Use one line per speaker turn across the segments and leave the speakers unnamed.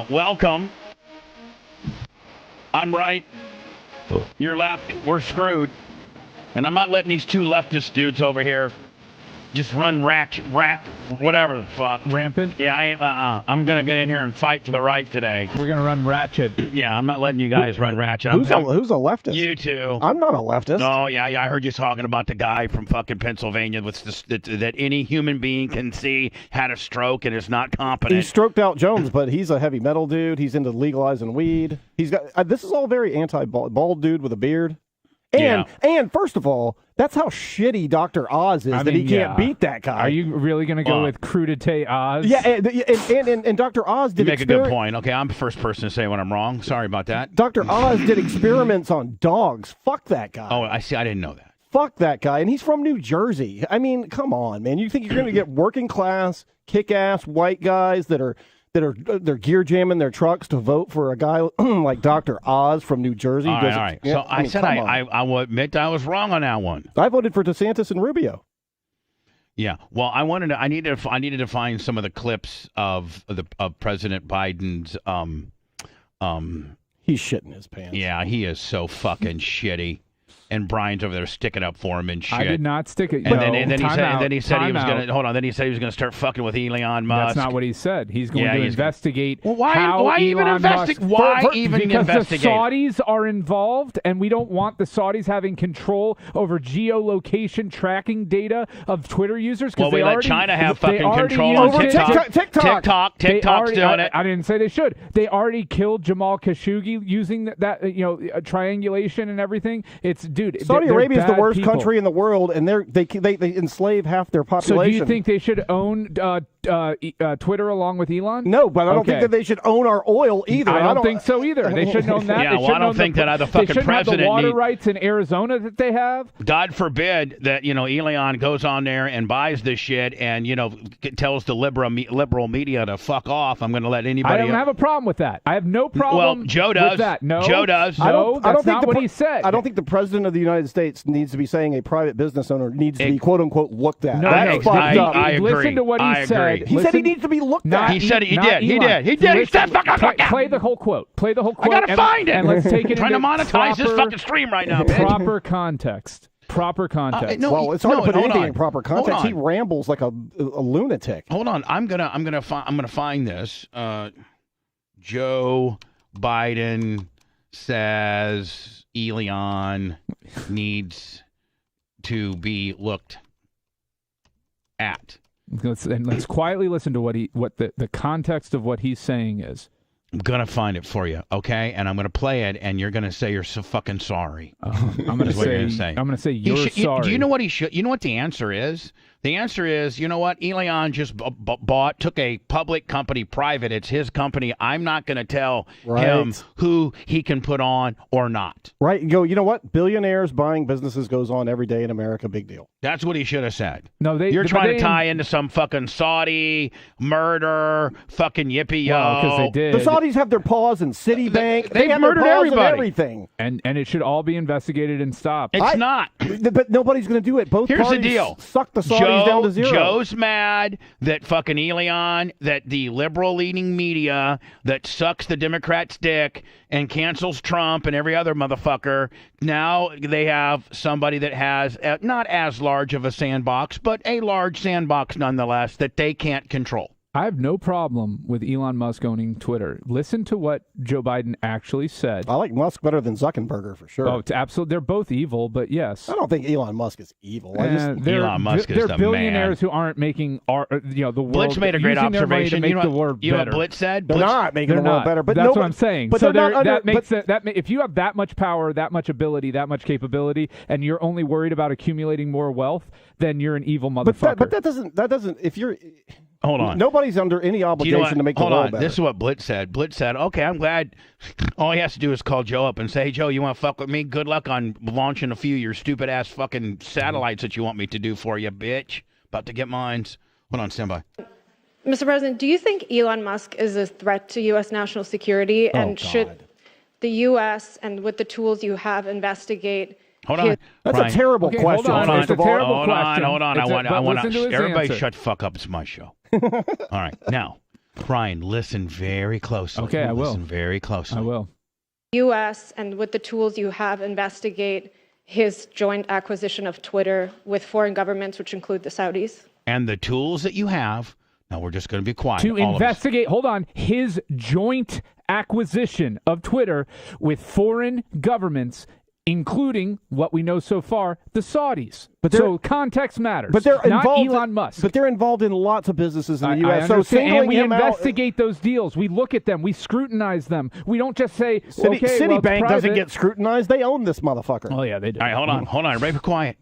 Welcome. I'm right. You're left. We're screwed. And I'm not letting these two leftist dudes over here just run whatever the fuck.
Rampant?
Yeah, I'm going to get in here and fight for the right today.
We're going to run ratchet.
Yeah, I'm not letting you guys run ratchet.
Who's a leftist?
You two.
I'm not a leftist.
Oh, yeah, I heard you talking about the guy from fucking Pennsylvania that any human being can see had a stroke and is not competent.
He stroked out Jones, but he's a heavy metal dude. He's into legalizing weed. He's got this is all very anti-bald dude with a beard. And first of all, that's how shitty Dr. Oz is he can't beat that guy.
Are you really going to go with crudité Oz?
Yeah, and Dr. Oz did.
You make a good point. Okay, I'm the first person to say when I'm wrong. Sorry about that.
Dr. Oz did experiments on dogs. Fuck that guy.
Oh, I see. I didn't know that.
Fuck that guy, and he's from New Jersey. I mean, come on, man. You think you're going to get working class, kick-ass white guys that are they're gear jamming their trucks to vote for a guy like Dr. Oz from New Jersey?
All right.
Yeah,
so I will admit I was wrong on that one.
I voted for DeSantis and Rubio.
Yeah. Well, I needed to find some of the clips of President Biden's
He's shitting his pants.
Yeah, he is so fucking shitty. And Brian's over there sticking up for him and shit.
I did not stick it.
And then he said he was going to start fucking with Elon Musk.
That's not what he said. He's going to investigate.
Well, why even investigate?
Because the Saudis are involved, and we don't want the Saudis having control over geolocation tracking data of Twitter users.
Well, we let China have fucking control on TikTok. TikTok's doing it.
I didn't say they should. They already killed Jamal Khashoggi using that triangulation and everything. Dude,
Saudi Arabia is the worst country in the world, and they enslave half their population.
So do you think they should own Twitter along with Elon?
No, but I don't think that they should own our oil either.
I don't think so either. They shouldn't own that.
Yeah, I don't think that the fucking president
have the water rights in Arizona that they have.
God forbid that Elon goes on there and buys this shit and tells the liberal media to fuck off. I'm going to let anybody.
I don't have a problem with that. I have no problem.
Well, Joe does.
With that. No,
Joe does.
No, that's not what he said.
I don't think the president of the United States needs to be saying a private business owner needs to be quote unquote looked at.
No,
I agree.
Listen to what he said.
He said he needs to be looked at.
He said he did. He did. He said
play the whole quote. Play the whole quote.
I gotta find it.
And let's take it.
Trying to monetize this fucking stream right now.
Proper context. Proper context.
Well, it's hard to put anything in proper context. He rambles like a lunatic.
Hold on. I'm gonna find this. Joe Biden says Elon needs to be looked at.
Let's quietly listen to what the context of what he's saying is.
I'm gonna find it for you, okay? And I'm gonna play it, and you're gonna say you're so fucking sorry.
I'm gonna say you're sorry.
Do you know what he should? You know what the answer is? The answer is, you know what? Elon just took a public company private. It's his company. I'm not going to tell him who he can put on or not.
Right. You know what? Billionaires buying businesses goes on every day in America. Big deal.
That's what he should have said.
No,
you're trying to tie into some fucking Saudi murder, fucking yippee-yo.
Well, because they did.
The Saudis have their paws in Citibank.
They've
have
murdered
their paws
everybody.
In everything.
And it should all be investigated and stopped.
It's not.
But nobody's going to do it. Both
Here's
parties
the deal.
Suck the Saudis down to zero.
Joe's mad that fucking Elon, that the liberal-leaning media that sucks the Democrats' dick and cancels Trump and every other motherfucker, now they have somebody that has not as large of a sandbox, but a large sandbox nonetheless that they can't control.
I have no problem with Elon Musk owning Twitter. Listen to what Joe Biden actually said.
I like Musk better than Zuckerberg for sure.
Oh, absolutely. They're both evil, but yes.
I don't think Elon Musk is evil.
Elon Musk is the man.
They're billionaires who aren't making the world.
Blitz made a great observation.
You know what
Blitz said?
They're not making the world better. But
that's what I'm saying.
But
so if you have that much power, that much ability, that much capability, and you're only worried about accumulating more wealth, then you're an evil motherfucker.
But that doesn't. If you're
hold on.
Nobody's under any obligation to make the world better.
This is what Blitz said. Blitz said, okay, I'm glad. All he has to do is call Joe up and say, hey, Joe, you want to fuck with me? Good luck on launching a few of your stupid-ass fucking satellites that you want me to do for you, bitch. About to get mines. Hold on, stand by.
Mr. President, do you think Elon Musk is a threat to U.S. national security? And should the U.S. and with the tools you have investigate?
Hold on.
That's a terrible question.
Hold on. It's a terrible question.
Hold on. I want to. Everybody
answer.
shut the fuck up. It's my show. All right. Now, Brian, listen very closely.
Okay, I will.
Listen very closely.
I will.
U.S. and with the tools you have investigate his joint acquisition of Twitter with foreign governments, which include the Saudis.
And the tools that you have. Now we're just going to be quiet.
To investigate, hold on, his joint acquisition of Twitter with foreign governments, including what we know so far, the Saudis. So context matters.
But they're
not
involved,
Elon Musk.
But they're involved in lots of businesses in the U.S.
So
singling
we
him
investigate those deals. We look at them. We scrutinize them. We don't just say,
Citibank doesn't get scrutinized. They own this motherfucker.
Oh, yeah, they do.
All right, hold on. Everybody be quiet.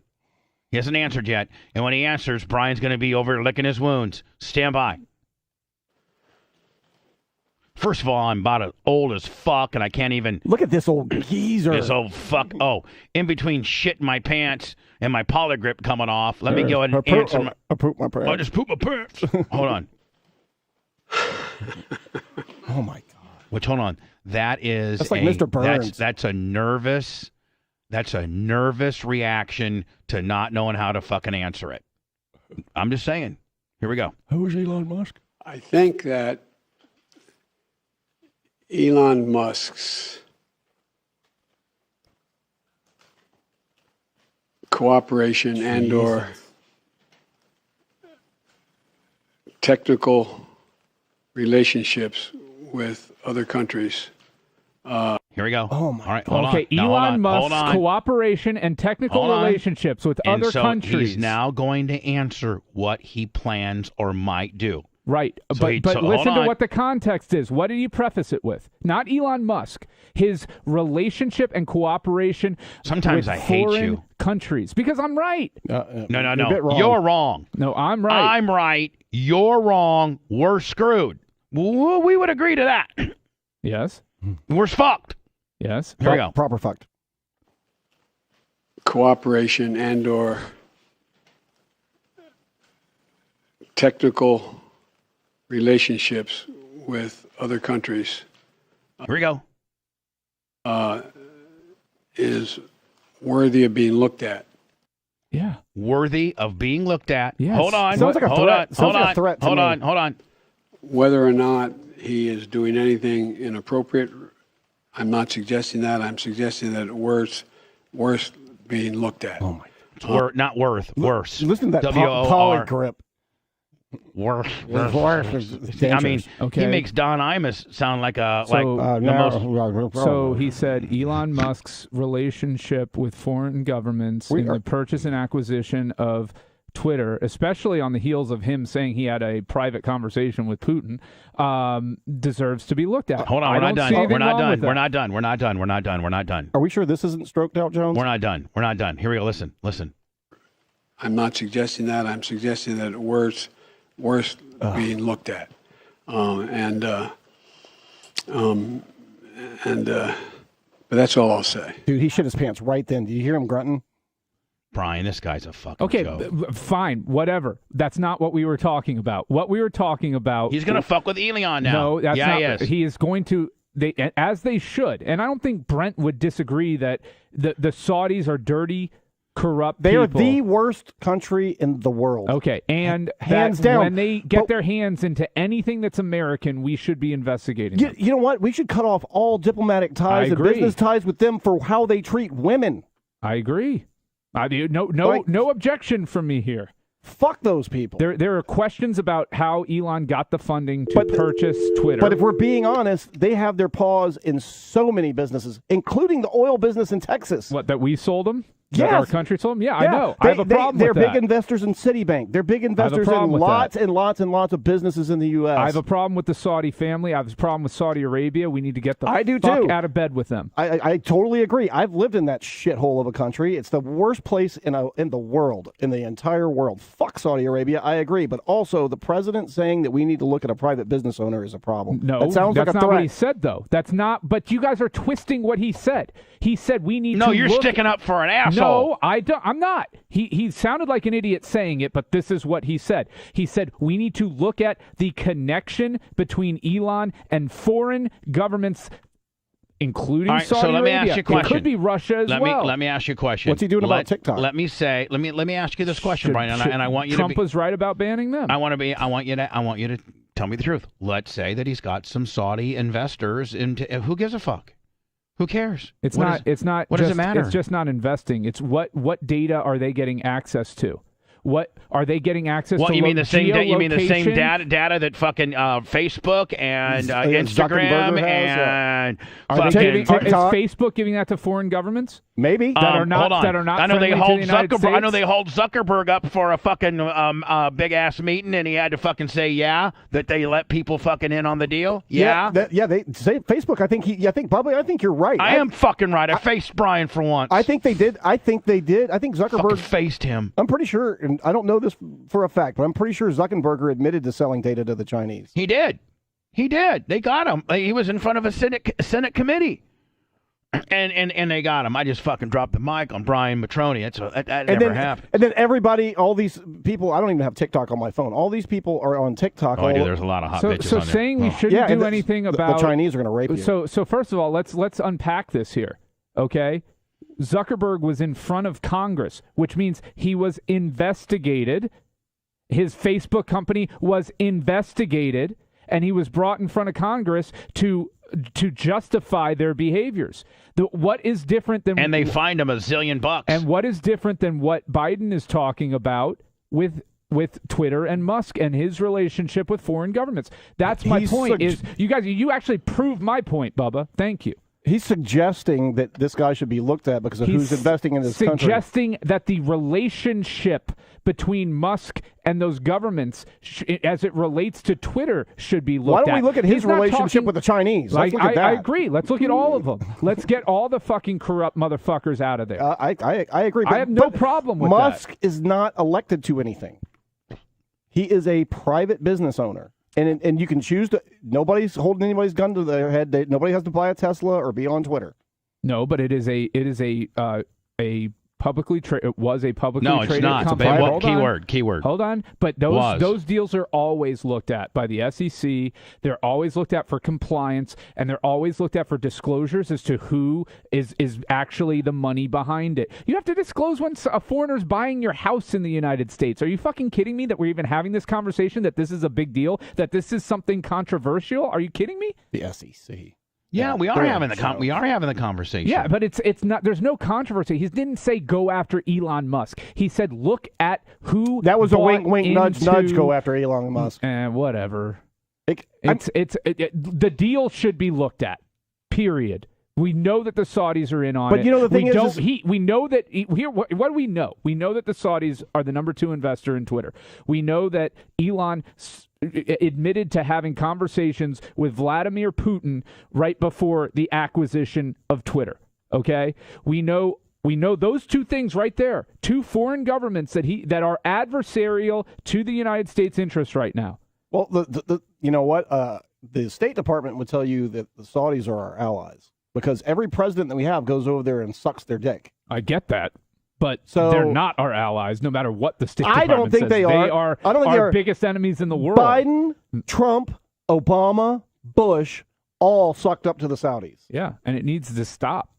He hasn't answered yet. And when he answers, Brian's going to be over licking his wounds. Stand by. First of all, I'm about old as fuck, and I can't even...
Look at this old geezer.
This old fuck. Oh, in between shit in my pants and my polygrip coming off, let me go ahead and answer
I pooped my pants.
I just pooped my pants. Hold on.
Oh, my God.
Which, hold on. That is...
That's like Mr. Burns.
That's a nervous... That's a nervous reaction to not knowing how to fucking answer it. I'm just saying. Here we go.
Who is Elon Musk?
I think that Elon Musk's cooperation and/or technical relationships with other countries.
Here we go.
Oh my!
All right, hold on.
Okay, Elon Musk's cooperation and technical relationships with other countries.
He's now going to answer what he plans or might do.
Right, but listen to what the context is. What did he preface it with? Not Elon Musk. His relationship and cooperation
Sometimes
with
I hate
foreign
you.
countries. Because I'm right.
No.
Wrong.
You're wrong.
No, I'm right.
I'm right. You're wrong. We're screwed. We would agree to that.
Yes.
We're fucked.
Yes.
Here we go.
Proper fucked.
Cooperation and/or technical relationships with other countries.
Here we go.
Is worthy of being looked at.
Yeah.
Worthy of being looked at.
Yes.
Hold on.
Sounds like a threat. Sounds like a threat to me.
Hold on.
Whether or not he is doing anything inappropriate, I'm not suggesting that. I'm suggesting that worse being looked at.
Oh my!
Not worth. Worse.
Listen to that
W-O-R.
polygrip.
Worse.
I
mean, he makes Don Imus sound like
So he said Elon Musk's relationship with foreign governments in the purchase and acquisition of Twitter, especially on the heels of him saying he had a private conversation with Putin, deserves to be looked at.
Hold on, we're not done.
Are we sure this isn't stroked out, Jones?
We're not done. Here we go. Listen.
I'm not suggesting that. I'm suggesting that worse being looked at, but that's all I'll say.
Dude, he shit his pants right then. Did you hear him grunting?
Brian, this guy's a fucking joke.
Fine, whatever. That's not what we were talking about. What we were talking about...
He's going to fuck with Elon now.
No, that's not.
He is.
He is going to... as they should. And I don't think Brent would disagree that the Saudis are dirty, corrupt
They
people.
are the worst country in the world.
Okay, and
hands down.
When they get their hands into anything that's American, we should be investigating them.
You know what? We should cut off all diplomatic ties and business ties with them for how they treat women.
I agree. No objection from me here.
Fuck those people.
There are questions about how Elon got the funding to purchase Twitter.
But if we're being honest, they have their paws in so many businesses, including the oil business in Texas.
What, that we sold them? that our country sold them? Yeah, I know. I have a problem with that.
They're big investors in Citibank. They're big investors in lots and lots and lots of businesses in the U.S.
I have a problem with the Saudi family. I have a problem with Saudi Arabia. We need to get the fuck out of bed with them.
I totally agree. I've lived in that shithole of a country. It's the worst place in the world, in the entire world. Fuck Saudi Arabia. I agree. But also, the president saying that we need to look at a private business owner is a problem.
No,
that sounds like a
that's not
threat.
what he said, though. That's not. But you guys are twisting what he said. He said we need to
No, you're sticking up for an asshole.
No, I'm not. He sounded like an idiot saying it, but this is what he said. He said we need to look at the connection between Elon and foreign governments, including Saudi
so let
Arabia.
me ask you a question.
It could be Russia as well.
Let me ask you a question.
What's he doing about TikTok?
Let me ask you this question, Brian, and I want you
Trump
to be,
was right about banning them.
I want you to tell me the truth. Let's say that he's got some Saudi investors into who gives a fuck? Who cares?
It's not.
What does it matter?
It's just not investing. It's what data are they getting access to? What are they getting access to?
You mean the same? You mean the same data that fucking Facebook and Instagram and
is Facebook giving that to foreign governments?
Maybe
that are not. That are not.
I know they hold
Zuckerberg.
I know they hold Zuckerberg up for a fucking big ass meeting, and he had to fucking say that they let people fucking in on the deal.
They say Facebook. I think Bubba. I think you're right.
I am fucking right. I faced Brian for once.
I think they did. I think Zuckerberg
fucking faced him.
I'm pretty sure, and I don't know this for a fact, but I'm pretty sure Zuckerberg admitted to selling data to the Chinese.
He did. They got him. He was in front of a Senate committee. And they got him. I just fucking dropped the mic on Brian Matroni. That never happened.
And then everybody, all these people, I don't even have TikTok on my phone. All these people are on TikTok.
Oh, there's a lot of hot bitches on there.
So saying we shouldn't do anything about...
The Chinese are going to rape you.
So first of all, let's unpack this here, okay? Zuckerberg was in front of Congress, which means he was investigated. His Facebook company was investigated, and he was brought in front of Congress to justify their behaviors. What is different than...
And they fined him $1 zillion.
And what is different than what Biden is talking about with Twitter and Musk and his relationship with foreign governments? That's my point. You actually proved my point, Bubba. Thank you.
He's suggesting that this guy should be looked at because of who's investing in this country.
Suggesting that the relationship between Musk and those governments, as it relates to Twitter, should be looked at.
Why don't we look at his relationship with the Chinese? Let's look at that.
I agree. Let's look at all of them. Let's get all the fucking corrupt motherfuckers out of there.
I agree.
I have no problem with
Musk
that.
is not elected to anything. He is a private business owner. And you can choose to. Nobody's holding anybody's gun to their head. Nobody has to buy a Tesla or be on Twitter.
No, but it is a publicly traded. It was a publicly traded company.
No, it's not. Keyword.
Hold on. But those deals are always looked at by the SEC. They're always looked at for compliance, and they're always looked at for disclosures as to who is actually the money behind it. You have to disclose when a foreigner's buying your house in the United States. Are you fucking kidding me that we're even having this conversation, that this is a big deal, that this is something controversial? Are you kidding me?
The SEC.
Yeah, we are having the conversation.
Yeah, but it's not. There's no controversy. He didn't say go after Elon Musk. He said look at who.
That was a wink, wink, nudge, nudge. Go after Elon Musk.
Whatever. The deal should be looked at. Period. We know that the Saudis are in on it.
But you know the thing
we know that here. What do we know? We know that the Saudis are the number 2 investor in Twitter. We know that Elon admitted to having conversations with Vladimir Putin right before the acquisition of Twitter. Okay, we know those 2 things right there. 2 foreign governments that are adversarial to the United States interests right now.
Well, you know what? The State Department would tell you that the Saudis are our allies because every president that we have goes over there and sucks their dick.
I get that. But they're not our allies, no matter what the State Department
says. I don't think they are.
They are our biggest enemies in the world.
Biden, Trump, Obama, Bush, all sucked up to the Saudis.
Yeah, and it needs to stop.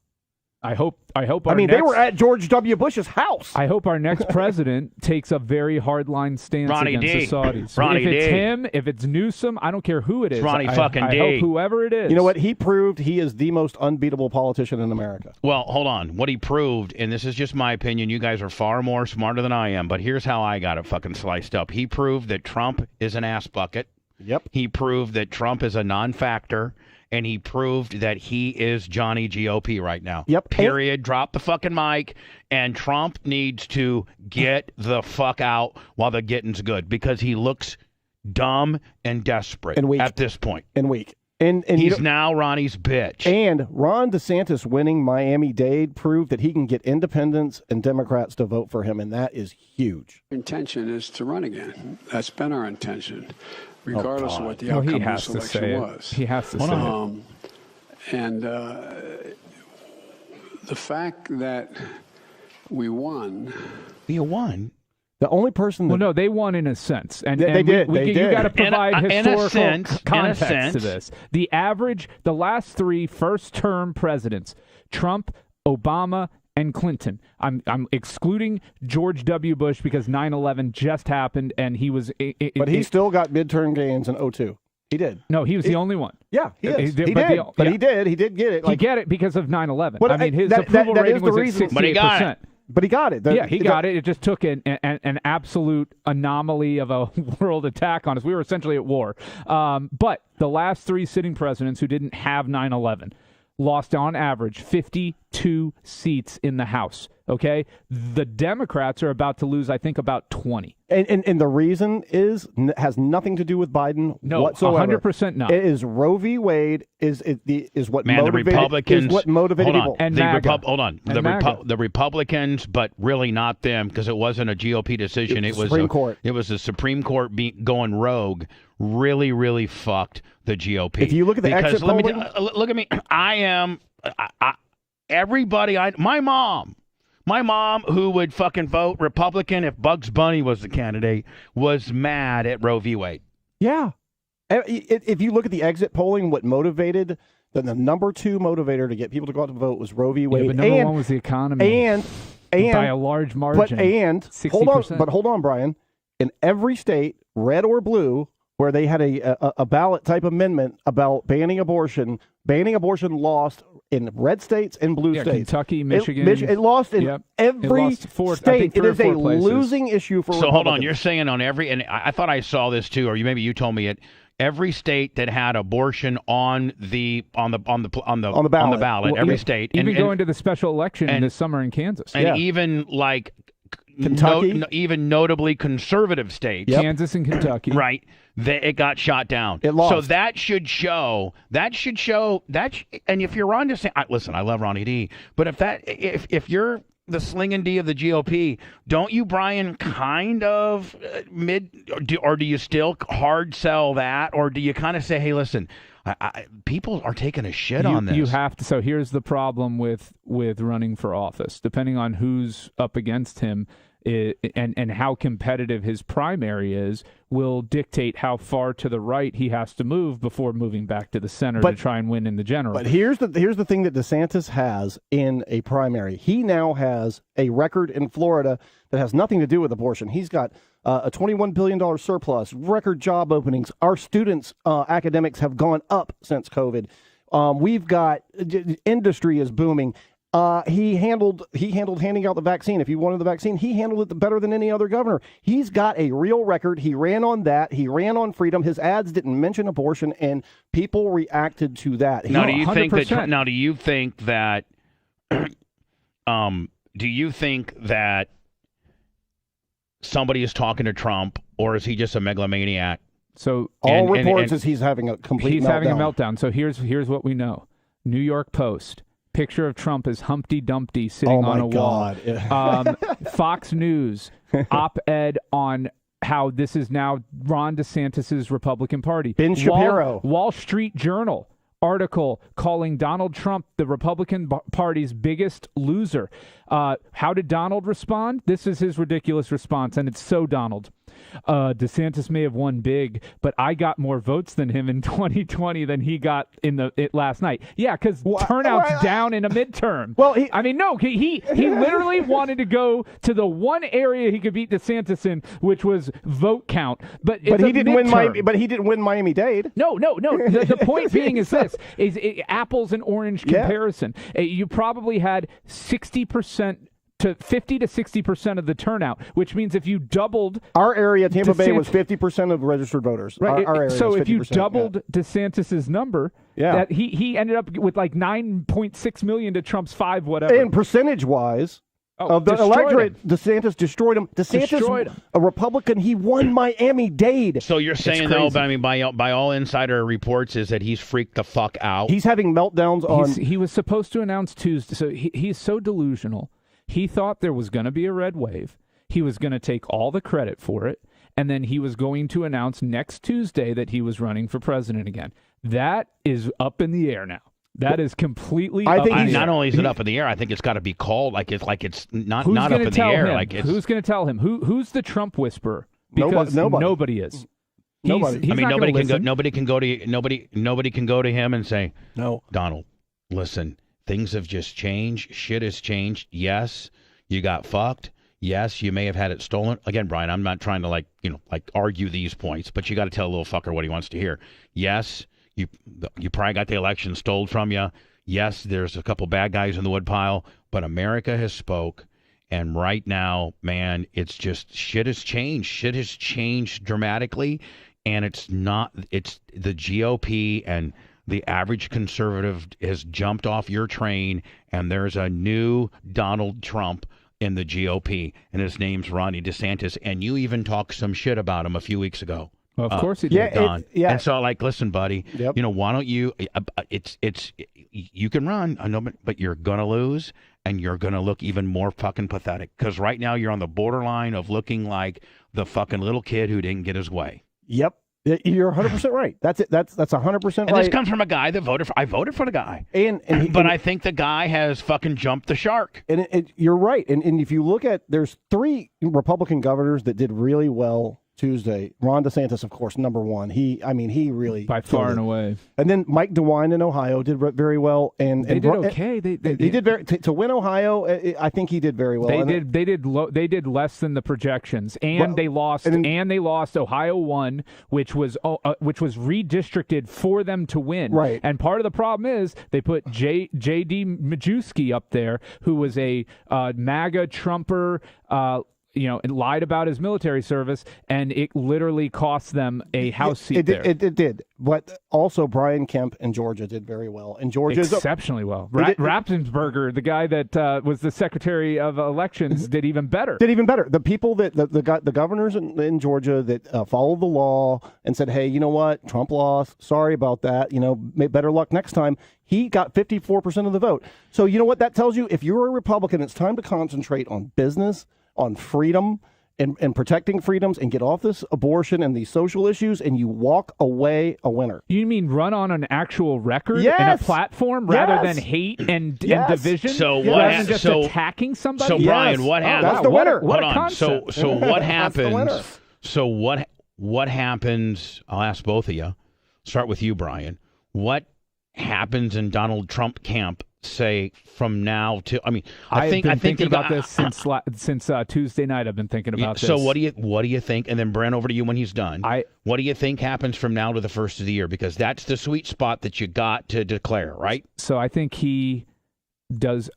I hope.
They were at George W. Bush's house.
I hope our next president takes a very hardline stance against the Saudis. If it's him, if it's Newsom, I don't care who it is.
Ronnie fucking D.
I hope whoever it is.
You know what? He proved he is the most unbeatable politician in America.
Well, hold on. What he proved, and this is just my opinion, you guys are far more smarter than I am, but here's how I got it fucking sliced up. He proved that Trump is an ass bucket.
Yep.
He proved that Trump is a non-factor. and he proved that he is Johnny GOP right now.
Yep.
Period. Drop the fucking mic, and Trump needs to get the fuck out while the getting's good, because he looks dumb and desperate
and weak
at this point.
And weak. And
he's now Ronnie's bitch.
And Ron DeSantis winning Miami-Dade proved that he can get independents and Democrats to vote for him, and that is huge.
Intention is to run again. That's been our intention, regardless of what the outcome of this election was.
He has to say it.
And the fact that we won.
You won?
The only person that...
Well, no, they won in a sense. And
they did.
You got to provide historical context
sense.
to this. The last three first-term presidents, Trump, Obama, and Clinton. I'm excluding George W. Bush because 9/11 just happened, and he was...
But he still got midterm gains in 2002. He did.
No, he was the only one.
Yeah, he is. He did get it.
He get it because of 9/11.
But
I mean, his approval rating was at 68%.
But he got it.
But he got it.
He got it. It just took an absolute anomaly of a world attack on us. We were essentially at war. But the last three sitting presidents who didn't have 9/11 lost on average 52 seats in the House. Okay? The Democrats are about to lose, I think, about 20.
And the reason has nothing to do with Biden whatsoever.
100% not.
It is Roe v. Wade is what
Man,
motivated,
the Republicans,
is what motivated people.
And MAGA.
Hold on. The Republicans, but really not them, because it wasn't a GOP decision. It was
Supreme Court.
It was the Supreme Court going rogue. Really, really fucked the GOP.
If you look at the exit polling,
look at me. I am everybody. My mom, who would fucking vote Republican if Bugs Bunny was the candidate, was mad at Roe v. Wade.
Yeah. If you look at the exit polling, what motivated, then the number two motivator to get people to go out to vote was Roe v. Wade.
Yeah, but number one was the economy.
And
by a large margin.
60%. Hold on, Brian. In every state, red or blue, where they had a ballot type amendment about banning abortion lost in red states and blue states.
Kentucky, Michigan.
It lost in every state. It is a losing issue for Republicans.
So hold on, you're saying on every, and I thought I saw this too, or maybe you told me it. Every state that had abortion on the ballot, every state,
even going to the special election this summer in Kansas,
and even like
Kentucky,
even notably conservative states,
Kansas and Kentucky,
right? It got shot down.
It lost.
So that should show. And if you're Ron DeSantis, listen, I love Ronnie D. But if you're the slinging D of the GOP, don't you, Brian, kind of or do you still hard sell that, or do you kind of say, hey, listen, people are taking a shit on this?
You have to. So here's the problem with running for office. Depending on who's up against him, and how competitive his primary is, will dictate how far to the right he has to move before moving back to the center to try and win in the general.
But here's the thing that DeSantis has in a primary. He now has a record in Florida that has nothing to do with abortion. He's got a $21 billion surplus, record job openings. Our students' academics have gone up since COVID. We've got industry is booming. He handled handing out the vaccine. If you wanted the vaccine, he handled it better than any other governor. He's got a real record. He ran on that. He ran on freedom. His ads didn't mention abortion, and people reacted to that.
Now, do you think that? Now, do you think that? Do you think that somebody is talking to Trump, or is he just a megalomaniac?
So
all reports is he's having a complete.
He's having a meltdown. So here's what we know. New York Post. Picture of Trump as Humpty Dumpty sitting on a wall. Fox News op-ed on how this is now Ron DeSantis' Republican Party.
Ben Shapiro.
Wall Street Journal article calling Donald Trump the Republican Party's biggest loser. How did Donald respond? This is his ridiculous response, and it's so Donald. DeSantis may have won big, but I got more votes than him in 2020 than he got in last night. Yeah, because turnout's down in a midterm.
Well,
he literally wanted to go to the one area he could beat DeSantis in, which was vote count. But he didn't win Miami.
But he didn't win Miami-Dade.
No. The point being is this: is apples and orange comparison. You probably had 60% to 50 to 60% of the turnout, which means if you doubled
our area, Tampa Bay was 50% of registered voters.
Right.
Our area
so if you doubled
yeah.
DeSantis's number, that he ended up with like 9.6 million to Trump's 5 whatever.
And percentage-wise, of the electorate, DeSantis destroyed him. DeSantis, a Republican, he won Miami-Dade.
So you're saying, though, but I mean, by all insider reports, is that he's freaked the fuck out?
He's having meltdowns on...
He was supposed to announce Tuesday, so he's so delusional. He thought there was going to be a red wave. He was going to take all the credit for it, and then he was going to announce next Tuesday that he was running for president again. That is up in the air now. That is completely.
I think
not only is it up in the air, I think it's got to be called like it's not up in the air.
Him?
Like it's,
who's going to tell him? Who's the Trump whisperer? Because nobody is.
Nobody.
I mean,
nobody can go. Nobody can go to nobody can go to him and say,
"No,
Donald, listen, things have just changed. Shit has changed. Yes, you got fucked. Yes, you may have had it stolen. Again, Brian, I'm not trying to argue these points, but you got to tell a little fucker what he wants to hear. Yes." You probably got the election stolen from you. Yes, there's a couple bad guys in the woodpile, but America has spoke, and right now, man, it's just shit has changed. Shit has changed dramatically, and it's the GOP and the average conservative has jumped off your train, and there's a new Donald Trump in the GOP, and his name's Ron DeSantis, and you even talked some shit about him a few weeks ago.
Well, of course he did.
Don. And so, listen, buddy, why don't you, you can run, I know, but you're going to lose, and you're going to look even more fucking pathetic. Because right now you're on the borderline of looking like the fucking little kid who didn't get his way.
Yep. You're 100% right. That's it. That's 100% right.
And this comes from a guy that I voted for the guy. But I think the guy has fucking jumped the shark.
And you're right. And if you look at, there's 3 Republican governors that did really well Tuesday. Ron DeSantis, of course, number one. He really
by far and away.
And then Mike DeWine in Ohio did very well. And
they did okay. They
did very to win Ohio. I think he did very well.
They did less than the projections, and they lost. And they lost. Ohio won, which was redistricted for them to win.
Right.
And part of the problem is they put J.D. Majewski up there, who was a MAGA Trumper. And lied about his military service, and it literally cost them a House seat there.
It did. But also Brian Kemp in Georgia did very well. And Georgia's
exceptionally well. Rapsensberger, the guy that was the Secretary of Elections, did even better.
The people the governors in Georgia that followed the law and said, hey, you know what? Trump lost. Sorry about that. Better luck next time. He got 54% of the vote. So you know what that tells you? If you're a Republican, it's time to concentrate on business, on freedom and protecting freedoms, and get off this abortion and these social issues, and you walk away a winner.
You mean run on an actual record and a platform rather than hate and division?
So
rather than just attacking somebody?
So Brian, what happens?
That's the winner.
Hold on. So what happens? So what happens? I'll ask both of you. Start with you, Brian. What happens in Donald Trump camp? Say from now to,
I've been thinking about this since Tuesday night. I've been thinking about this.
So what do you think? And then Brent, over to you when he's done. What do you think happens from now to the first of the year? Because that's the sweet spot that you got to declare, right?
So I think he does.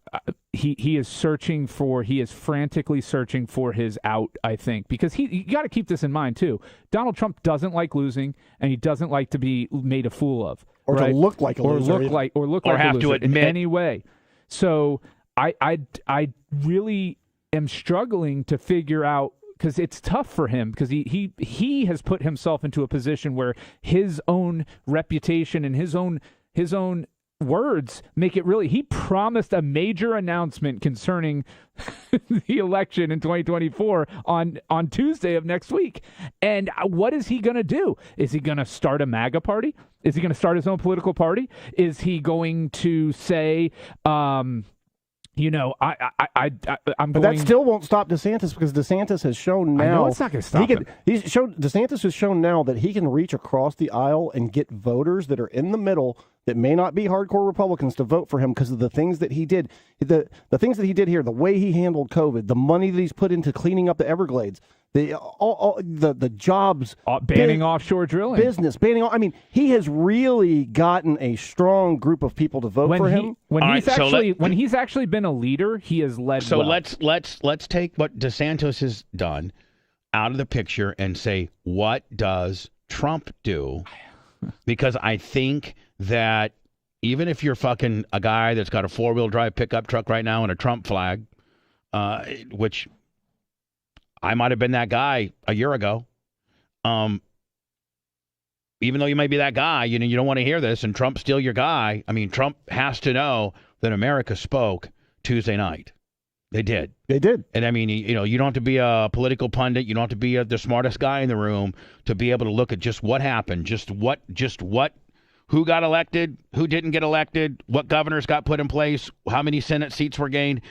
He is frantically searching for his out. I think because you got to keep this in mind too. Donald Trump doesn't like losing, and he doesn't like to be made a fool of.
Or to look like a loser.
Or
have to admit.
in any way. So I really am struggling to figure out, because it's tough for him, because he has put himself into a position where his own reputation and his own words make it really. He promised a major announcement concerning the election in 2024 on Tuesday of next week. And what is he going to do? Is he going to start a MAGA party? Is he going to start his own political party? Is he going to say, I'm
But that still won't stop DeSantis, because DeSantis has shown now.
I know it's not going to stop him.
DeSantis has shown now that he can reach across the aisle and get voters that are in the middle that may not be hardcore Republicans to vote for him because of the things that he did. The things that he did here, the way he handled COVID, the money that he's put into cleaning up the Everglades. the jobs,
banning offshore drilling,
business banning. I mean, he has really gotten a strong group of people to vote for him.
When he's actually been a leader, he has led.
So
well.
let's take what DeSantis has done out of the picture and say, what does Trump do? Because I think that even if you're fucking a guy that's got a 4-wheel drive pickup truck right now and a Trump flag, which I might have been that guy a year ago, even though you might be that guy, you don't want to hear this, and Trump's still your guy. I mean, Trump has to know that America spoke Tuesday night. They did.
They did.
And I mean, you don't have to be a political pundit. You don't have to be the smartest guy in the room to be able to look at just what happened, who got elected, who didn't get elected, what governors got put in place, how many Senate seats were gained,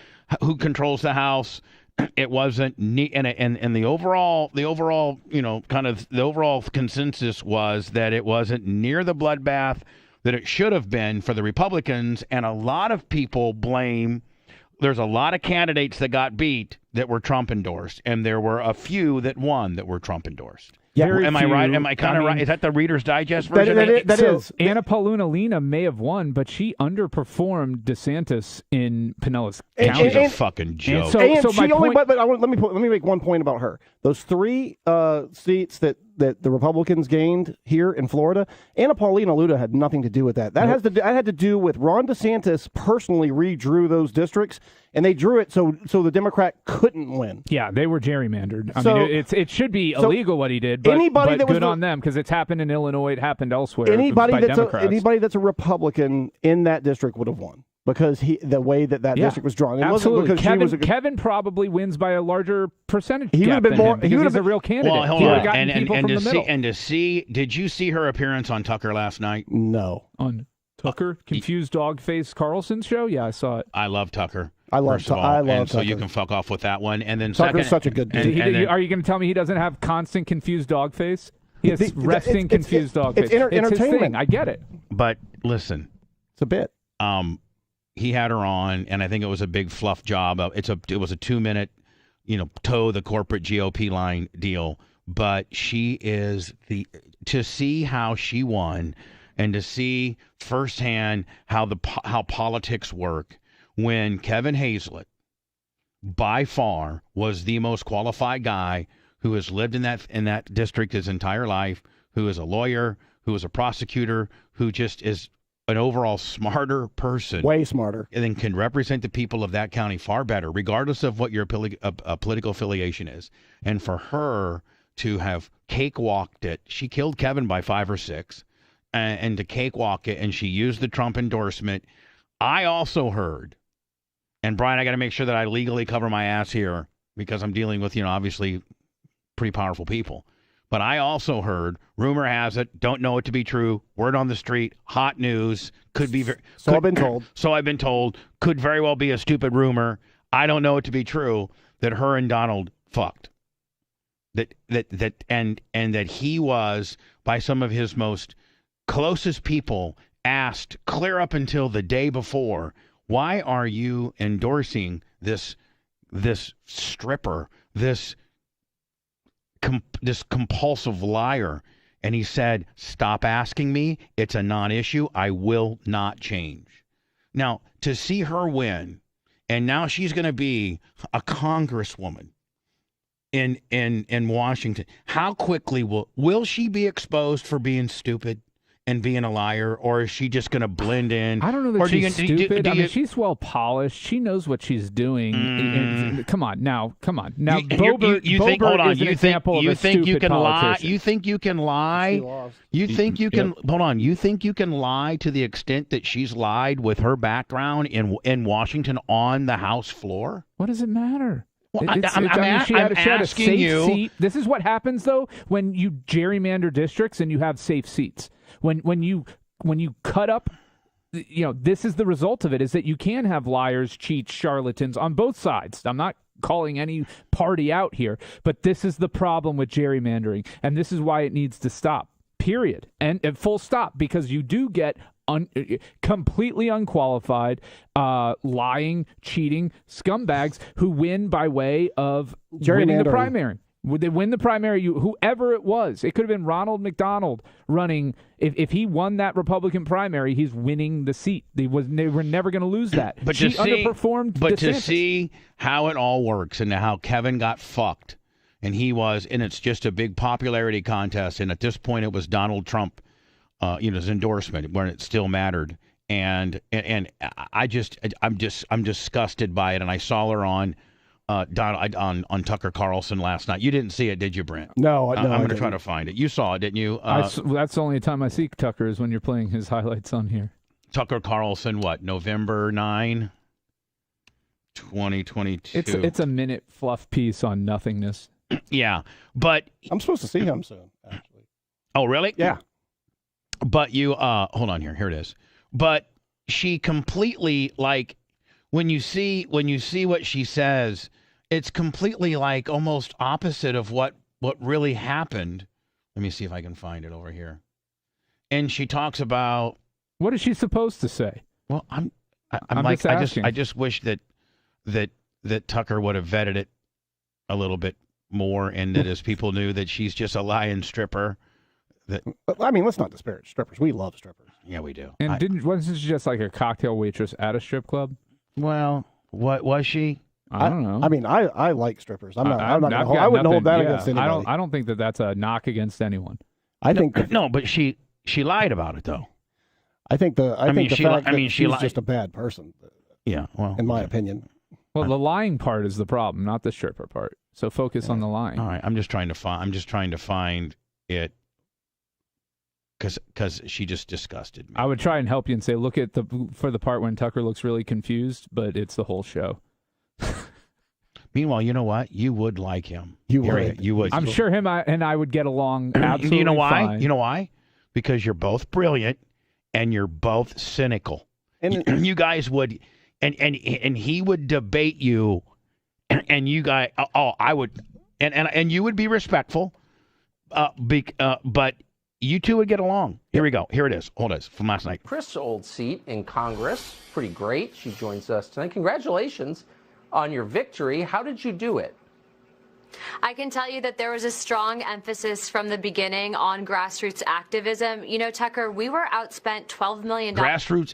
who controls the House. It wasn't neat, and the overall consensus was that it wasn't near the bloodbath that it should have been for the Republicans, and a lot of people blame. There's a lot of candidates that got beat that were Trump endorsed, and there were a few that won that were Trump endorsed.
Yeah,
am I right? Am I kind of right? Is that the Reader's Digest version?
That is.
Anna Paulina may have won, but she underperformed DeSantis in Pinellas County.
She's a fucking joke.
Let me make one point about her. Those 3 seats that the Republicans gained here in Florida, Anna Paulina Luda had nothing to do with that. That had to do with Ron DeSantis personally redrew those districts, and they drew it so the Democrat couldn't win.
Yeah, they were gerrymandered. I mean, it should be illegal what he did, but good on them, because it's happened in Illinois, it happened elsewhere.
Anybody that's a Republican in that district would have won. Because the way that district was drawn.
Absolutely. Kevin probably wins by a larger percentage.
He would have been more. He would have been
a real candidate.
Well, hold on. Did you see her appearance on Tucker last night?
No.
On Tucker, Confused Dogface Carlson's show? Yeah, I saw it.
I love Tucker.
I love Tucker.
So you can fuck off with that one. And then
Tucker's such a good dude.
Are you going to tell me he doesn't have constant Confused Dogface? He has resting Confused Dogface.
It's entertainment.
His thing. I get it.
But listen.
It's a bit.
He had her on, and I think it was a big fluff job. It was a 2-minute, toe the corporate GOP line deal. But she is to see how she won, and to see firsthand how politics work when Kevin Hazlett, by far, was the most qualified guy who has lived in that district his entire life, who is a lawyer, who is a prosecutor, who just is an overall smarter person,
way smarter,
and then can represent the people of that county far better, regardless of what your political affiliation is. And for her to have cakewalked it, she killed Kevin by 5 or 6, and to cakewalk it, and she used the Trump endorsement. I also heard, and Brian, I got to make sure that I legally cover my ass here because I'm dealing with, obviously pretty powerful people. But I also heard, rumor has it, don't know it to be true, word on the street, hot news, could be very...
I've been told.
So I've been told, could very well be a stupid rumor. I don't know it to be true, that her and Donald fucked. And that he was, by some of his most closest people, asked clear up until the day before, why are you endorsing this stripper, this compulsive liar? And he said, stop asking me. It's a non-issue. I will not change. Now, to see her win, and now she's going to be a congresswoman in Washington. How quickly will she be exposed for being stupid and being a liar, or is she just going to blend in?
I don't know that she's stupid. I mean, she's well polished. She knows what she's doing. Come on now. Bubba is an example of a stupid politician.
You think you can lie? You think you can hold on? You think you can lie to the extent that she's lied with her background in Washington on the House floor?
What does it matter?
Well, I'm asking you.
Seat. This is what happens though when you gerrymander districts and you have safe seats. When you cut up, this is the result of it, is that you can have liars, cheats, charlatans on both sides. I'm not calling any party out here, but this is the problem with gerrymandering, and this is why it needs to stop, period. And full stop, because you do get completely unqualified, lying, cheating scumbags who win by way of winning the primary. Would they win the primary? Whoever it was, it could have been Ronald McDonald running. If he won that Republican primary, he's winning the seat. They were never going to lose that.
But
she underperformed.
But
DeSantis.
To see how it all works and how Kevin got fucked, and it's just a big popularity contest. And at this point, it was Donald Trump, his endorsement when it still mattered. And I'm disgusted by it. And I saw her on Tucker Carlson last night. You didn't see it, did you, Brent?
No,
I'm going to try to find it. You saw it, didn't you?
That's the only time I see Tucker is when you're playing his highlights on here.
Tucker Carlson, what? November 9, 2022.
It's a minute fluff piece on nothingness.
Yeah, but
I'm supposed to see him soon. Actually.
Oh, really?
Yeah.
But you hold on here. Here it is. But she completely when you see what she says, it's completely almost opposite of what really happened. Let me see if I can find it over here. And she talks about
what is she supposed to say?
Well, I'm
asking.
I just wish that Tucker would have vetted it a little bit more, and that as people knew that she's just a lying stripper.
I mean, let's not disparage strippers. We love strippers.
Yeah, we do.
And wasn't she just like a cocktail waitress at a strip club?
Well, what was she?
I don't know.
I mean, I like strippers. I wouldn't hold that against anybody.
I don't think that's a knock against anyone.
I think
no, but she lied about it though.
I think she's just a bad person.
Yeah, well,
in my opinion.
Well, the lying part is the problem, not the stripper part. So focus on the lying.
All right, I'm just trying to find it because she just disgusted me.
I would try and help you and say, look at for the part when Tucker looks really confused, but it's the whole show.
Meanwhile, you know what? You would like him.
You would.
I'm sure him and I would get along absolutely
You know why?
fine.
You know why? Because you're both brilliant and you're both cynical. And you guys would, and he would debate you, and you guys, I would, and you would be respectful, but you two would get along. Here we go. Here it is. Hold it from last night.
Chris' old seat in Congress, pretty great. She joins us tonight. Congratulations on your victory. How did you do it?
I can tell you that there was a strong emphasis from the beginning on grassroots activism. You know, Tucker, we were outspent $12 million.
Grassroots